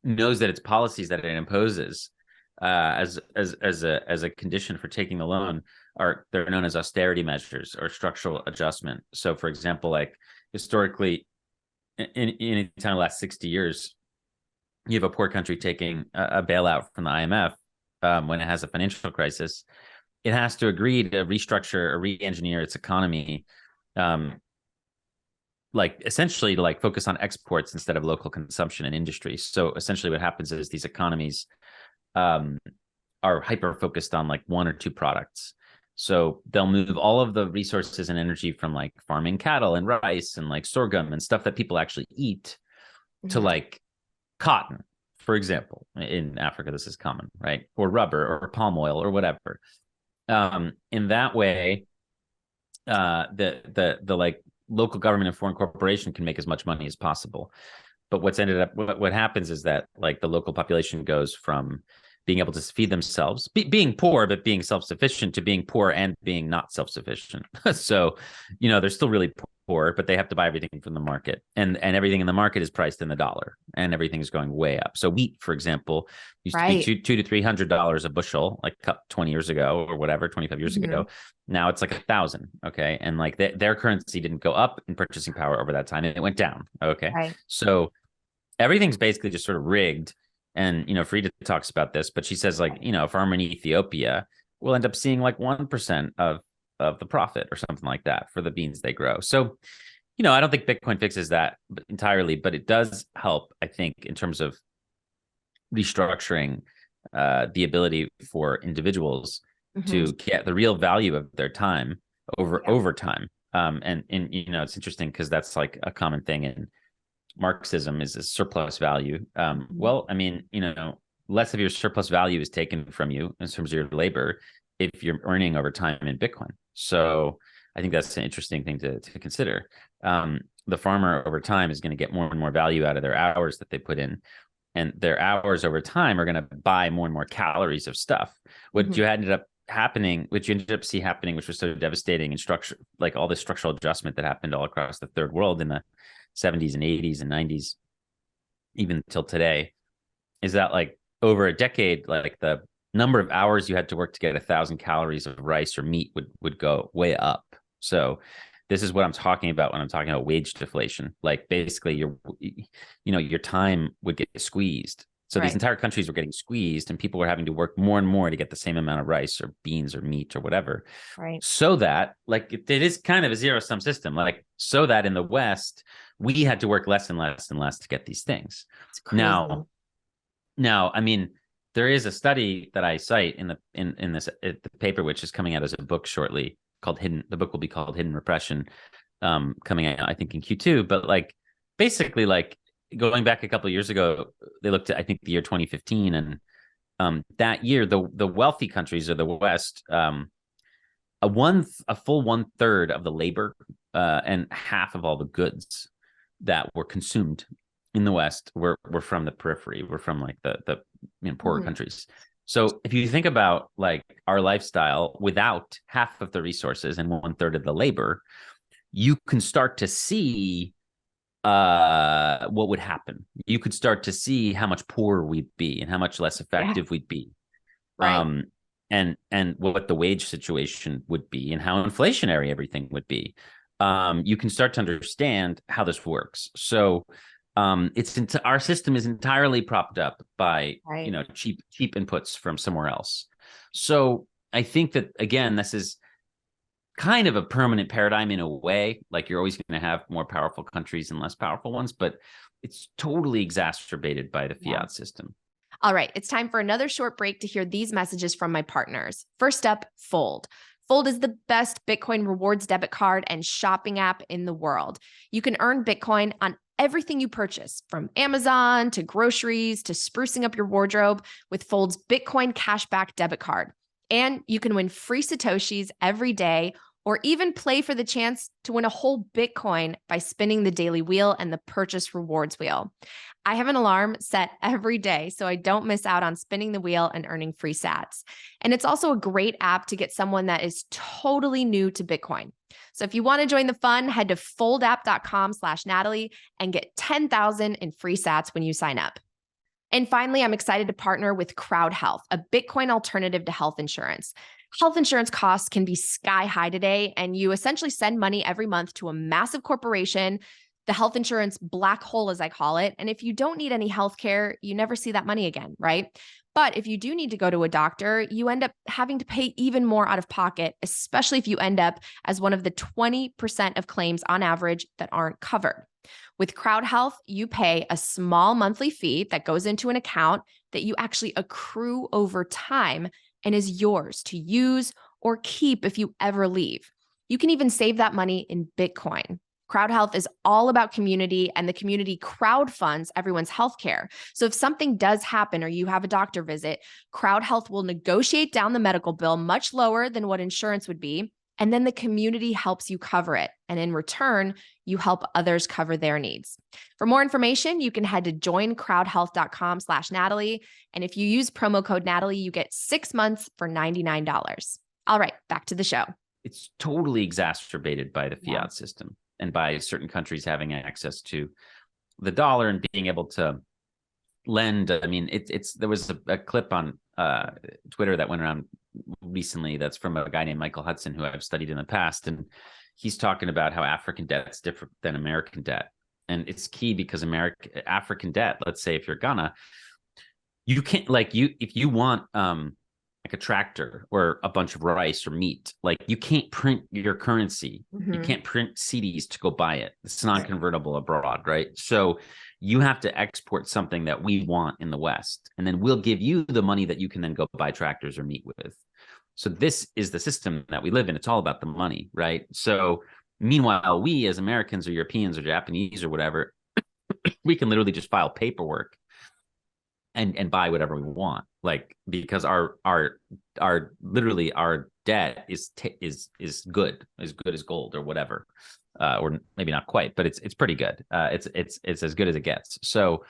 Speaker 2: knows that its policies that it imposes as a condition for taking the loan they're known as austerity measures or structural adjustment. So, for example, like historically, in time the last 60 years, you have a poor country taking a bailout from the IMF when it has a financial crisis. It has to agree to restructure or re-engineer its economy, like essentially to like focus on exports instead of local consumption and industry. So essentially what happens is these economies are hyper focused on like one or two products. So they'll move all of the resources and energy from like farming cattle and rice and like sorghum and stuff that people actually eat to like cotton, for example. In Africa, this is common, right? Or rubber or palm oil or whatever. In that way, the like local government and foreign corporation can make as much money as possible. But what happens is that like the local population goes from being able to feed themselves, being poor, but being self-sufficient, to being poor and being not self-sufficient. So, they're still really poor, but they have to buy everything from the market, and everything in the market is priced in the dollar, and everything is going way up. So wheat, for example, used to be $200 to $300 a bushel, like 20 years ago or whatever, 25 years ago. Now it's like 1,000. Okay. And like their currency didn't go up in purchasing power over that time. It went down. Okay.
Speaker 1: Right.
Speaker 2: So everything's basically just sort of rigged. And, Frida talks about this, but she says like, a farmer in Ethiopia will end up seeing like 1% of the profit or something like that for the beans they grow. So, I don't think Bitcoin fixes that entirely, but it does help, I think, in terms of restructuring the ability for individuals to get the real value of their time over time. And it's interesting because that's like a common thing in Marxism is a surplus value. Well, I mean, less of your surplus value is taken from you in terms of your labor if you're earning over time in Bitcoin. So I think that's an interesting thing to consider. The farmer over time is going to get more and more value out of their hours that they put in. And their hours over time are going to buy more and more calories of stuff. What you ended up see happening, which was so devastating in structure, like all this structural adjustment that happened all across the third world in the 70s and 80s and 90s, even till today, is that like over a decade, like the number of hours you had to work to get 1,000 calories of rice or meat would go way up. So this is what I'm talking about when I'm talking about wage deflation. Like basically your time would get squeezed. So these entire countries were getting squeezed and people were having to work more and more to get the same amount of rice or beans or meat or whatever.
Speaker 1: Right.
Speaker 2: So that like it is kind of a zero sum system. Like so that in the West, we had to work less and less and less to get these things. Now, I mean, there is a study that I cite in the paper, which is coming out as a book shortly called Hidden. The book will be called Hidden Repression, coming out, I think, in Q2. But like basically, like going back a couple of years ago, they looked at, I think, the year 2015, and that year, the wealthy countries of the West, a full 1/3 of the labor and half of all the goods that were consumed in the West were from the periphery, were from like the poorer countries. So if you think about like our lifestyle without half of the resources and 1/3 of the labor, you can start to see what would happen. You could start to see how much poorer we'd be and how much less effective we'd be.
Speaker 1: Right.
Speaker 2: And what the wage situation would be and how inflationary everything would be. You can start to understand how this works. So our system is entirely propped up by cheap inputs from somewhere else. So I think that again, this is kind of a permanent paradigm in a way. Like you're always going to have more powerful countries and less powerful ones, but it's totally exacerbated by the fiat system.
Speaker 1: All right, it's time for another short break to hear these messages from my partners. First up, Fold. Fold is the best Bitcoin rewards debit card and shopping app in the world. You can earn Bitcoin on everything you purchase, from Amazon to groceries to sprucing up your wardrobe, with Fold's Bitcoin cashback debit card. And you can win free Satoshis every day, or even play for the chance to win a whole Bitcoin by spinning the daily wheel and the purchase rewards wheel. I have an alarm set every day so I don't miss out on spinning the wheel and earning free sats. And it's also a great app to get someone that is totally new to Bitcoin. So if you want to join the fun, head to foldapp.com/Natalie and get 10,000 in free sats when you sign up. And finally, I'm excited to partner with CrowdHealth, a Bitcoin alternative to health insurance. Health insurance costs can be sky high today, and you essentially send money every month to a massive corporation, the health insurance black hole, as I call it. And if you don't need any health care, you never see that money again, right? But if you do need to go to a doctor, you end up having to pay even more out of pocket, especially if you end up as one of the 20% of claims on average that aren't covered. With CrowdHealth, you pay a small monthly fee that goes into an account that you actually accrue over time and is yours to use or keep if you ever leave. You can even save that money in Bitcoin. CrowdHealth is all about community, and the community crowdfunds everyone's healthcare. So if something does happen or you have a doctor visit, CrowdHealth will negotiate down the medical bill much lower than what insurance would be, and then the community helps you cover it. And in return, you help others cover their needs. For more information, you can head to joincrowdhealth.com/Natalie. And if you use promo code Natalie, you get 6 months for $99. All right, back to the show.
Speaker 2: It's totally exacerbated by the fiat system and by certain countries having access to the dollar and being able to lend. I mean, there was a clip on Twitter that went around recently that's from a guy named Michael Hudson, who I've studied in the past, and he's talking about how African debt is different than American debt. And it's key because African debt, let's say if you're Ghana, you can't, if you want like a tractor or a bunch of rice or meat, like you can't print your currency. Mm-hmm. You can't print CDs to go buy it. It's non-convertible abroad, right? So you have to export something that we want in the West, and then we'll give you the money that you can then go buy tractors or meat with. So this is the system that we live in. It's all about the money, right? So meanwhile, we as Americans or Europeans or Japanese or whatever, we can literally just file paperwork and buy whatever we want, like, because our literally our debt is good as gold or whatever, or maybe not quite, but it's pretty good. It's as good as it gets. So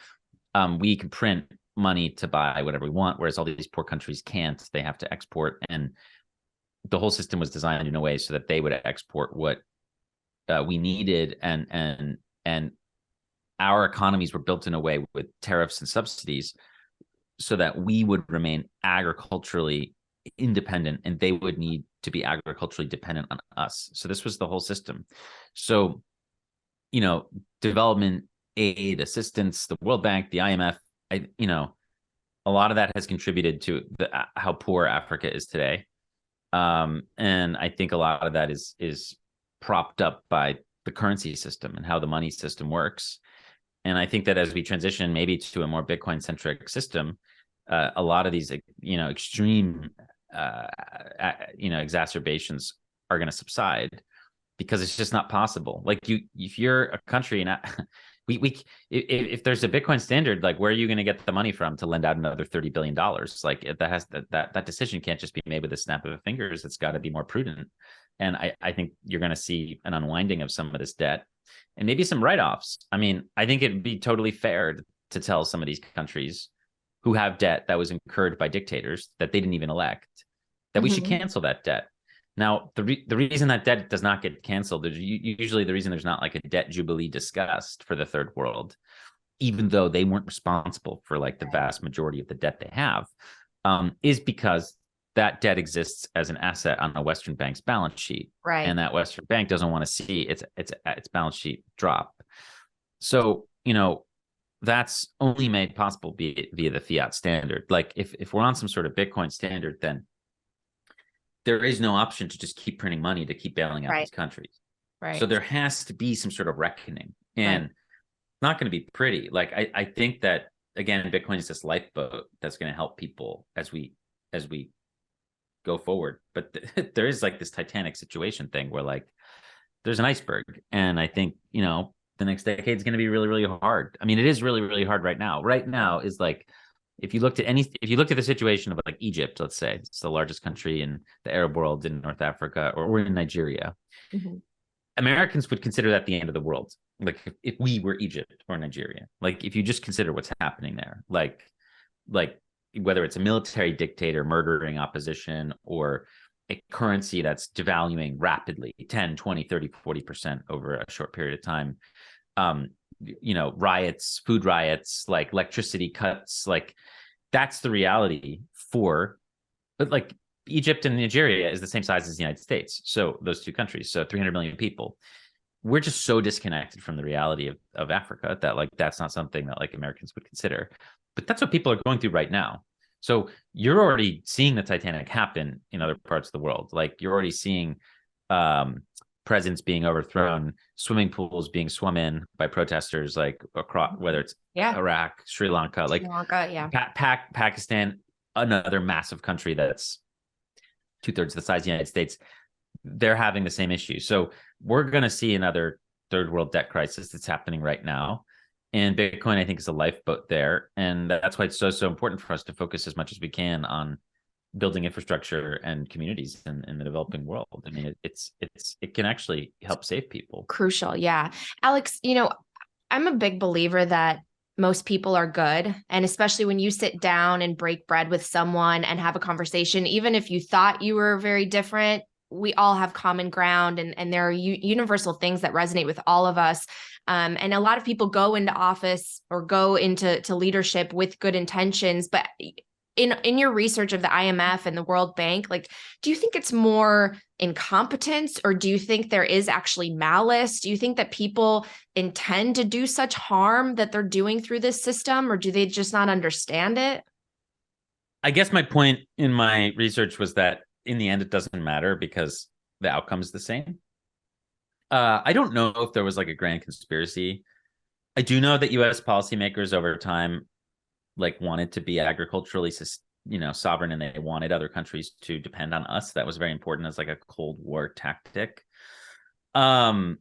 Speaker 2: we can print money to buy whatever we want, whereas all these poor countries can't. They have to export, and the whole system was designed in a way so that they would export what we needed, and our economies were built in a way with tariffs and subsidies so that we would remain agriculturally independent and they would need to be agriculturally dependent on us. So this was the whole system. So, development aid, assistance, the World Bank, the IMF, a lot of that has contributed to how poor Africa is today. And I think a lot of that is propped up by the currency system and how the money system works. And I think that as we transition maybe to a more Bitcoin-centric system, a lot of these, extreme, exacerbations are going to subside, because it's just not possible. Like if you're a country, and if there's a Bitcoin standard, like where are you going to get the money from to lend out another $30 billion? Like that decision can't just be made with a snap of the fingers. It's got to be more prudent. And I think you're going to see an unwinding of some of this debt and maybe some write-offs. I mean, I think it'd be totally fair to tell some of these countries who have debt that was incurred by dictators that they didn't even elect, that we should cancel that debt. Now, the reason that debt does not get canceled is usually the reason there's not like a debt jubilee discussed for the third world, even though they weren't responsible for like the vast majority of the debt they have, is because that debt exists as an asset on a Western bank's balance sheet. Right. And that Western bank doesn't want to see its balance sheet drop. So, that's only made possible via the fiat standard. Like if we're on some sort of Bitcoin standard, then there is no option to just keep printing money to keep bailing out these countries. Right. So there has to be some sort of reckoning, and it's not going to be pretty. Like I think that, again, Bitcoin is this lifeboat that's going to help people as we go forward. But there is like this Titanic situation thing where like there's an iceberg, and I think the next decade is going to be really, really hard. I mean, it is really, really hard right now. Right now is like, if you looked at the situation of like Egypt, let's say it's the largest country in the Arab world in North Africa, or in Nigeria, Americans would consider that the end of the world. Like if we were Egypt or Nigeria, like if you just consider what's happening there, like whether it's a military dictator murdering opposition or a currency that's devaluing rapidly 10, 20, 30, 40% over a short period of time. Riots, food riots, like electricity cuts, like that's the reality but like Egypt and Nigeria is the same size as the United States. So those two countries, so 300 million people. We're just so disconnected from the reality of Africa that like that's not something that like Americans would consider. But that's what people are going through right now. So you're already seeing the Titanic happen in other parts of the world. Like you're already seeing presidents being overthrown, swimming pools being swum in by protesters, like across, whether it's Iraq, Sri Lanka, Pakistan, another massive country that's 2/3 the size of the United States. They're having the same issue. So we're going to see another third world debt crisis that's happening right now. And Bitcoin, I think, is a lifeboat there. And that's why it's so important for us to focus as much as we can on building infrastructure and communities in the developing world. I mean, it can actually help save people.
Speaker 1: Crucial. Yeah. Alex, I'm a big believer that most people are good. And especially when you sit down and break bread with someone and have a conversation, even if you thought you were very different, we all have common ground, and there are universal things that resonate with all of us. And a lot of people go into office or go into leadership with good intentions, but in your research of the IMF and the World Bank, like, do you think it's more incompetence, or do you think there is actually malice? Do you think that people intend to do such harm that they're doing through this system, or do they just not understand it?
Speaker 2: I guess my point in my research was that in the end, it doesn't matter because the outcome is the same. I don't know if there was like a grand conspiracy. I do know that U.S. policymakers over time like wanted to be agriculturally, sovereign, and they wanted other countries to depend on us. That was very important as like a Cold War tactic. I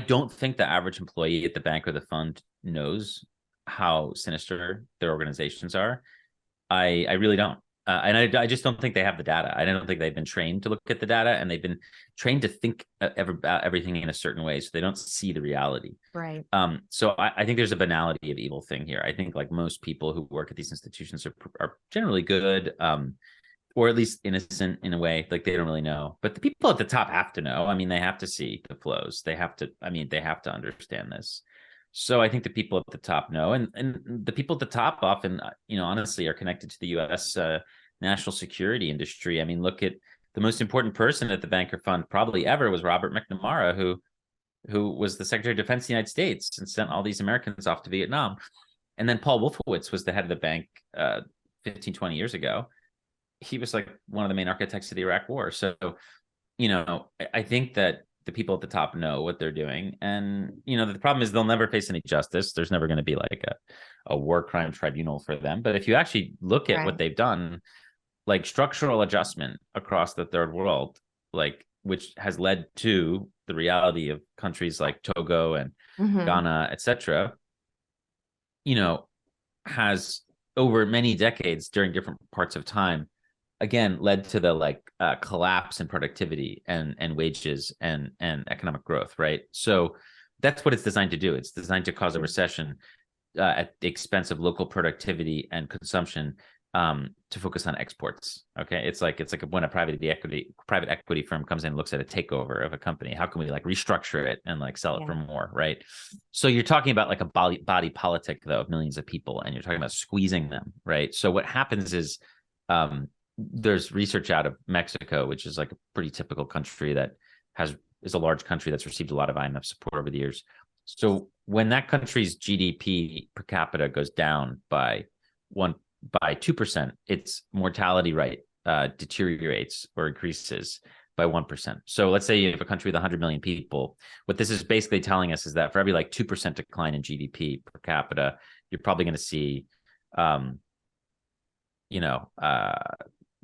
Speaker 2: don't think the average employee at the bank or the fund knows how sinister their organizations are. I really don't. And I just don't think they have the data. I don't think they've been trained to look at the data, and they've been trained to think about everything in a certain way, so they don't see the reality.
Speaker 1: Right.
Speaker 2: So I think there's a banality of evil thing here. I think like most people who work at these institutions are generally good, or at least innocent in a way. Like they don't really know, but the people at the top have to know. I mean, they have to see the flows. They have to understand this. So I think the people at the top know, and the people at the top often, honestly, are connected to the U.S. National security industry. I mean, look at the most important person at the bank or fund probably ever was Robert McNamara, who was the Secretary of Defense of the United States and sent all these Americans off to Vietnam. And then Paul Wolfowitz was the head of the bank 15, 20 years ago. He was like one of the main architects of the Iraq War. So, I think that the people at the top know what they're doing. And, the problem is they'll never face any justice. There's never going to be like a war crime tribunal for them. But if you actually look at what they've done, like structural adjustment across the third world, like which has led to the reality of countries like Togo and Ghana, etc., has over many decades during different parts of time, again, led to the collapse in productivity and wages and economic growth, right? So that's what it's designed to do. It's designed to cause a recession at the expense of local productivity and consumption, to focus on exports. Okay, it's like when a private equity firm comes in and looks at a takeover of a company. How can we like restructure it and like sell it for more, right? So you're talking about like a body politic though of millions of people, and you're talking about squeezing them, right? So what happens is, there's research out of Mexico, which is like a pretty typical country that is a large country that's received a lot of IMF support over the years. So when that country's GDP per capita goes down by 2%, its mortality rate deteriorates or increases by 1%. So let's say you have a country with 100 million people. What this is basically telling us is that for every like 2% decline in GDP per capita, you're probably going to see,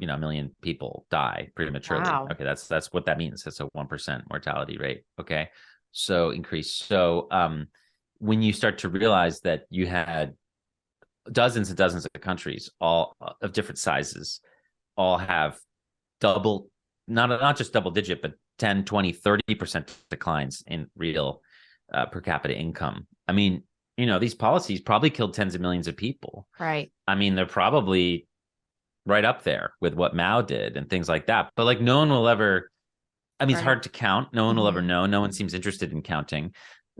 Speaker 2: a million people die prematurely. Wow. Okay, that's what that means. That's a 1% mortality rate. Okay, so increased. So when you start to realize that you had dozens and dozens of countries, all of different sizes, all have double, not just double digit, but 10, 20, 30% declines in real per capita income. I mean, these policies probably killed tens of millions of people.
Speaker 1: Right.
Speaker 2: I mean, they're probably right up there with what Mao did and things like that. But like, no one will ever, I mean, it's hard to count. No one will ever know. No one seems interested in counting.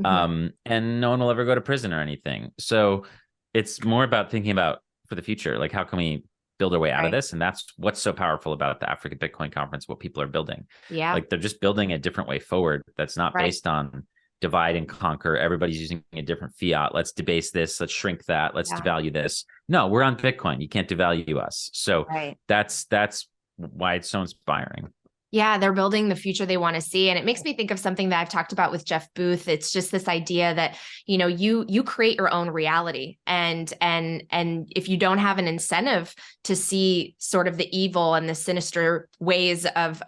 Speaker 2: And no one will ever go to prison or anything. So it's more about thinking about for the future, like how can we build our way out of this? And that's what's so powerful about the Africa Bitcoin conference, what people are building.
Speaker 1: Yeah.
Speaker 2: Like they're just building a different way forward that's not based on divide and conquer. Everybody's using a different fiat. Let's debase this. Let's shrink that. Let's devalue this. No, we're on Bitcoin. You can't devalue us. So that's why it's so inspiring.
Speaker 1: Yeah, they're building the future they want to see. And it makes me think of something that I've talked about with Jeff Booth. It's just this idea that, you create your own reality. And if you don't have an incentive to see sort of the evil and the sinister ways of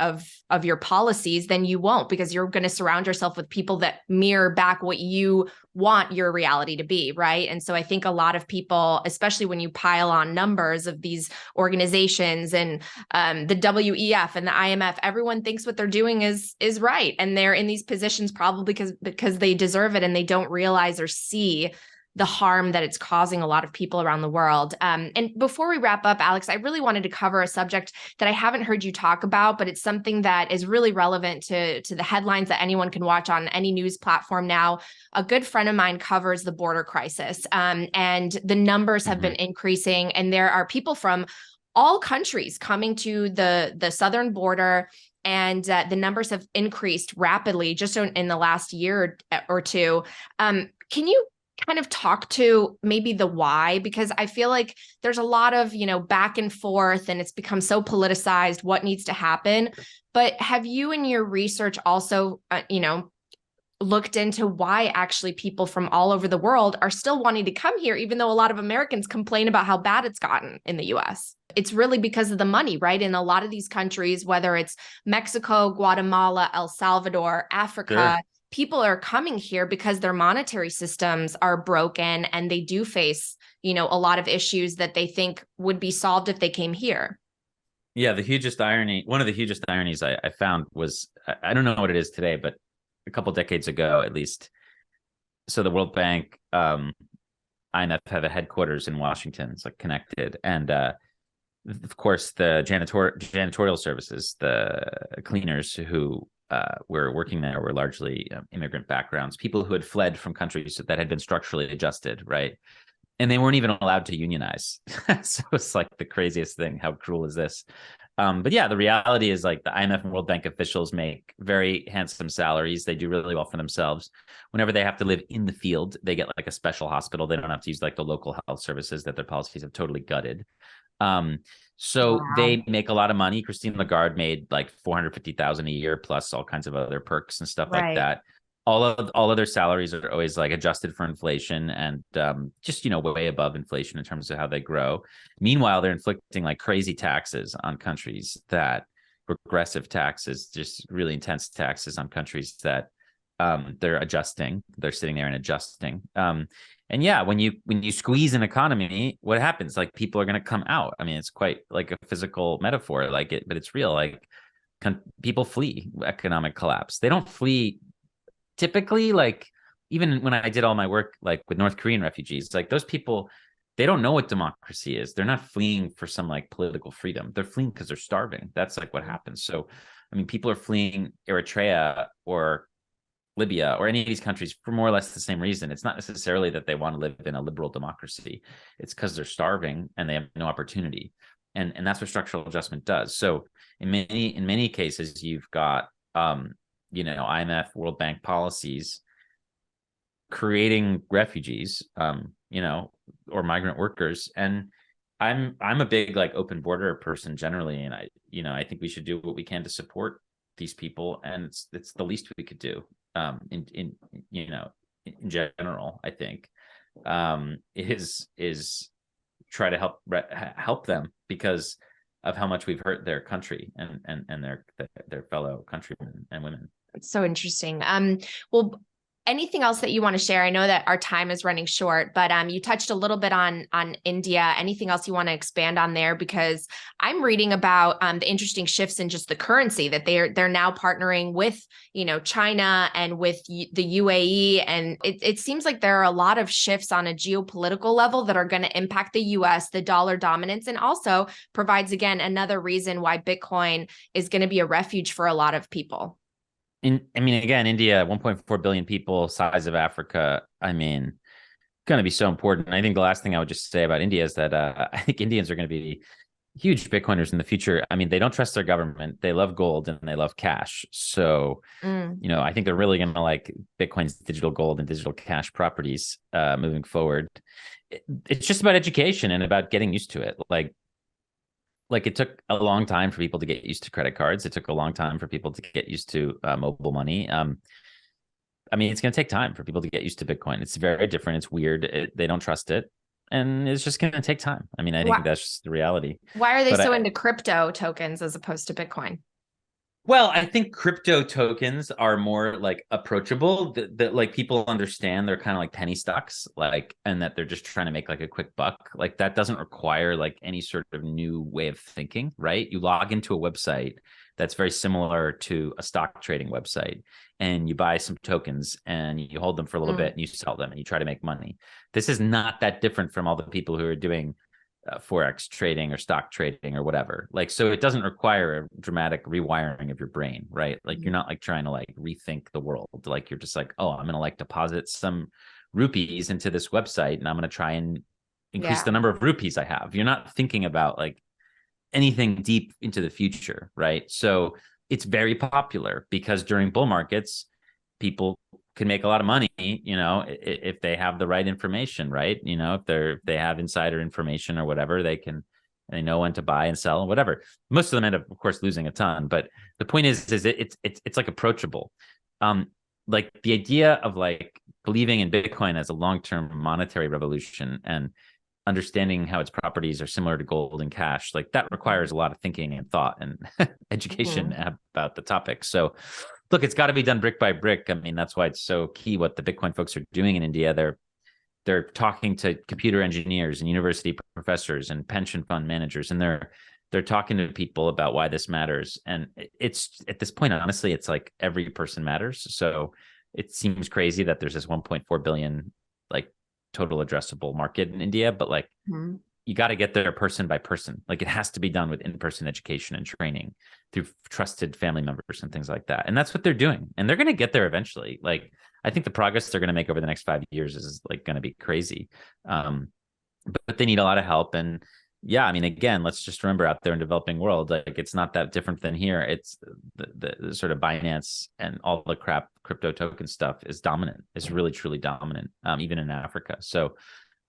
Speaker 1: your policies, then you won't, because you're going to surround yourself with people that mirror back what you want your reality to be, right? And so I think a lot of people, especially when you pile on numbers of these organizations and the WEF and the IMF, everyone thinks what they're doing is right, and they're in these positions probably because they deserve it, and they don't realize or see the harm that it's causing a lot of people around the world. And before we wrap up, Alex, I really wanted to cover a subject that I haven't heard you talk about, but it's something that is really relevant to the headlines that anyone can watch on any news platform now. A good friend of mine covers the border crisis, and the numbers have been increasing, and there are people from all countries coming to the southern border, and the numbers have increased rapidly just in the last year or two. Can you kind of talk to maybe the why? Because I feel like there's a lot of, back and forth, and it's become so politicized what needs to happen. But have you in your research also, looked into why actually people from all over the world are still wanting to come here, even though a lot of Americans complain about how bad it's gotten in the US? It's really because of the money, right? In a lot of these countries, whether it's Mexico, Guatemala, El Salvador, Africa, people are coming here because their monetary systems are broken, and they do face, a lot of issues that they think would be solved if they came here.
Speaker 2: Yeah, one of the hugest ironies I found was, I don't know what it is today, but a couple decades ago, at least. So the World Bank, IMF have a headquarters in Washington. It's like connected. And of course, the janitorial services, the cleaners who were working there were largely immigrant backgrounds, people who had fled from countries that had been structurally adjusted, right? And they weren't even allowed to unionize. So it's like the craziest thing. How cruel is this? But yeah, the reality is like the IMF and World Bank officials make very handsome salaries. They do really well for themselves. Whenever they have to live in the field, they get like a special hospital. They don't have to use like the local health services that their policies have totally gutted. So they make a lot of money. Christine Lagarde made like 450,000 a year, plus all kinds of other perks and stuff like that. All of their salaries are always like adjusted for inflation, and just way above inflation in terms of how they grow. Meanwhile, they're inflicting like crazy taxes on countries that regressive taxes, just really intense taxes on countries that they're adjusting. They're sitting there and adjusting. And yeah, when you squeeze an economy, what happens? Like people are going to come out. I mean, it's quite like a physical metaphor, like it, but it's real. Like people flee economic collapse. They don't flee typically. Like even when I did all my work, like with North Korean refugees, like those people, they don't know what democracy is. They're not fleeing for some like political freedom. They're fleeing because they're starving. That's like what happens. So, I mean, people are fleeing Eritrea or Libya or any of these countries for more or less the same reason. It's not necessarily that they want to live in a liberal democracy. It's because they're starving and they have no opportunity. And that's what structural adjustment does. So in many cases, you've got IMF, World Bank policies creating refugees, or migrant workers. And I'm a big like open border person generally, and I think we should do what we can to support these people, and it's the least we could do. In general, I think is try to help them because of how much we've hurt their country and their fellow countrymen and women.
Speaker 1: It's so interesting. Well, anything else that you want to share? I know that our time is running short, but you touched a little bit on India. Anything else you want to expand on there? Because I'm reading about the interesting shifts in just the currency that they're now partnering with, China and with the UAE, and it seems like there are a lot of shifts on a geopolitical level that are going to impact the U.S., the dollar dominance, and also provides again another reason why Bitcoin is going to be a refuge for a lot of people.
Speaker 2: Again, India, 1.4 billion people, size of Africa. Going to be so important. I think the last thing I would just say about India is that I think Indians are going to be huge Bitcoiners in the future. They don't trust their government. They love gold and they love cash. So, I think they're really going to like Bitcoin's digital gold and digital cash properties moving forward. It's just about education and about getting used to it. Like it took a long time for people to get used to credit cards. It took a long time for people to get used to mobile money. It's going to take time for people to get used to Bitcoin. It's very different. It's weird. They don't trust it. And it's just going to take time. I think that's just the reality.
Speaker 1: Why are they so into crypto tokens as opposed to Bitcoin?
Speaker 2: Well, I think crypto tokens are more like approachable, that like people understand they're kind of like penny stocks, and that they're just trying to make like a quick buck. Like that doesn't require like any sort of new way of thinking, right? You log into a website that's very similar to a stock trading website, and you buy some tokens and you hold them for a little bit and you sell them and you try to make money. This is not that different from all the people who are doing Forex trading or stock trading or whatever. So it doesn't require a dramatic rewiring of your brain, right? Like you're not like trying to like rethink the world. Like you're just like, oh, I'm going to like deposit some rupees into this website and I'm going to try and increase the number of rupees I have. You're not thinking about like anything deep into the future, right? So it's very popular because during bull markets, people can make a lot of money, if they have the right information, right? If they have insider information or whatever, they know when to buy and sell and whatever. Most of them end up, of course, losing a ton. But the point is it's like approachable. Like the idea of like believing in Bitcoin as a long-term monetary revolution and understanding how its properties are similar to gold and cash, like that requires a lot of thinking and thought and education about the topic. So look, it's got to be done brick by brick. That's why it's so key what the Bitcoin folks are doing in India. They're talking to computer engineers and university professors and pension fund managers, and they're talking to people about why this matters. And it's at this point, honestly, it's like every person matters. So it seems crazy that there's this 1.4 billion like total addressable market in India, but like you got to get there person by person. Like it has to be done with in-person education and training through trusted family members and things like that. And that's what they're doing. And they're going to get there eventually. Like I think the progress they're going to make over the next 5 years is like going to be crazy. But they need a lot of help. And again, let's just remember out there in the developing world, like it's not that different than here. It's the sort of Binance and all the crap crypto token stuff is dominant. It's really, truly dominant, even in Africa. So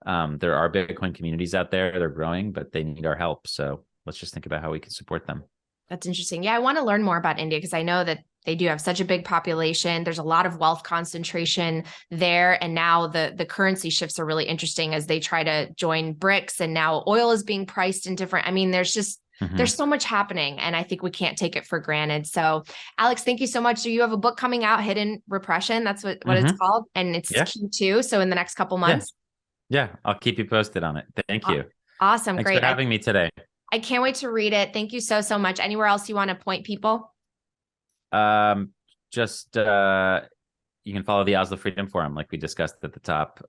Speaker 2: there are Bitcoin communities out there. They're growing, but they need our help. So let's just think about how we can support them.
Speaker 1: That's interesting. Yeah, I want to learn more about India because I know that they do have such a big population. There's a lot of wealth concentration there. And now the currency shifts are really interesting as they try to join BRICS. And now oil is being priced in different, there's so much happening. And I think we can't take it for granted. So Alex, thank you so much. So you have a book coming out, Hidden Repression. That's what it's called. And it's Q2. So in the next couple months.
Speaker 2: Yeah, I'll keep you posted on it. Thank you.
Speaker 1: Awesome.
Speaker 2: Thanks
Speaker 1: great.
Speaker 2: for having me today.
Speaker 1: I can't wait to read it. Thank you so, so much. Anywhere else you want to point people?
Speaker 2: You can follow the Oslo Freedom Forum, like we discussed at the top,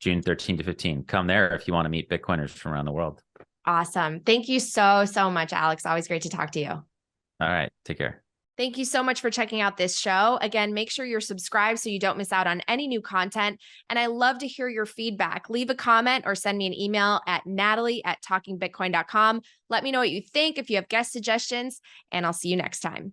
Speaker 2: June 13 to 15. Come there if you want to meet Bitcoiners from around the world.
Speaker 1: Awesome. Thank you so, so much, Alex. Always great to talk to you.
Speaker 2: All right. Take care.
Speaker 1: Thank you so much for checking out this show. Again, make sure you're subscribed so you don't miss out on any new content. And I love to hear your feedback. Leave a comment or send me an email at natalie@talkingbitcoin.com. Let me know what you think, if you have guest suggestions, and I'll see you next time.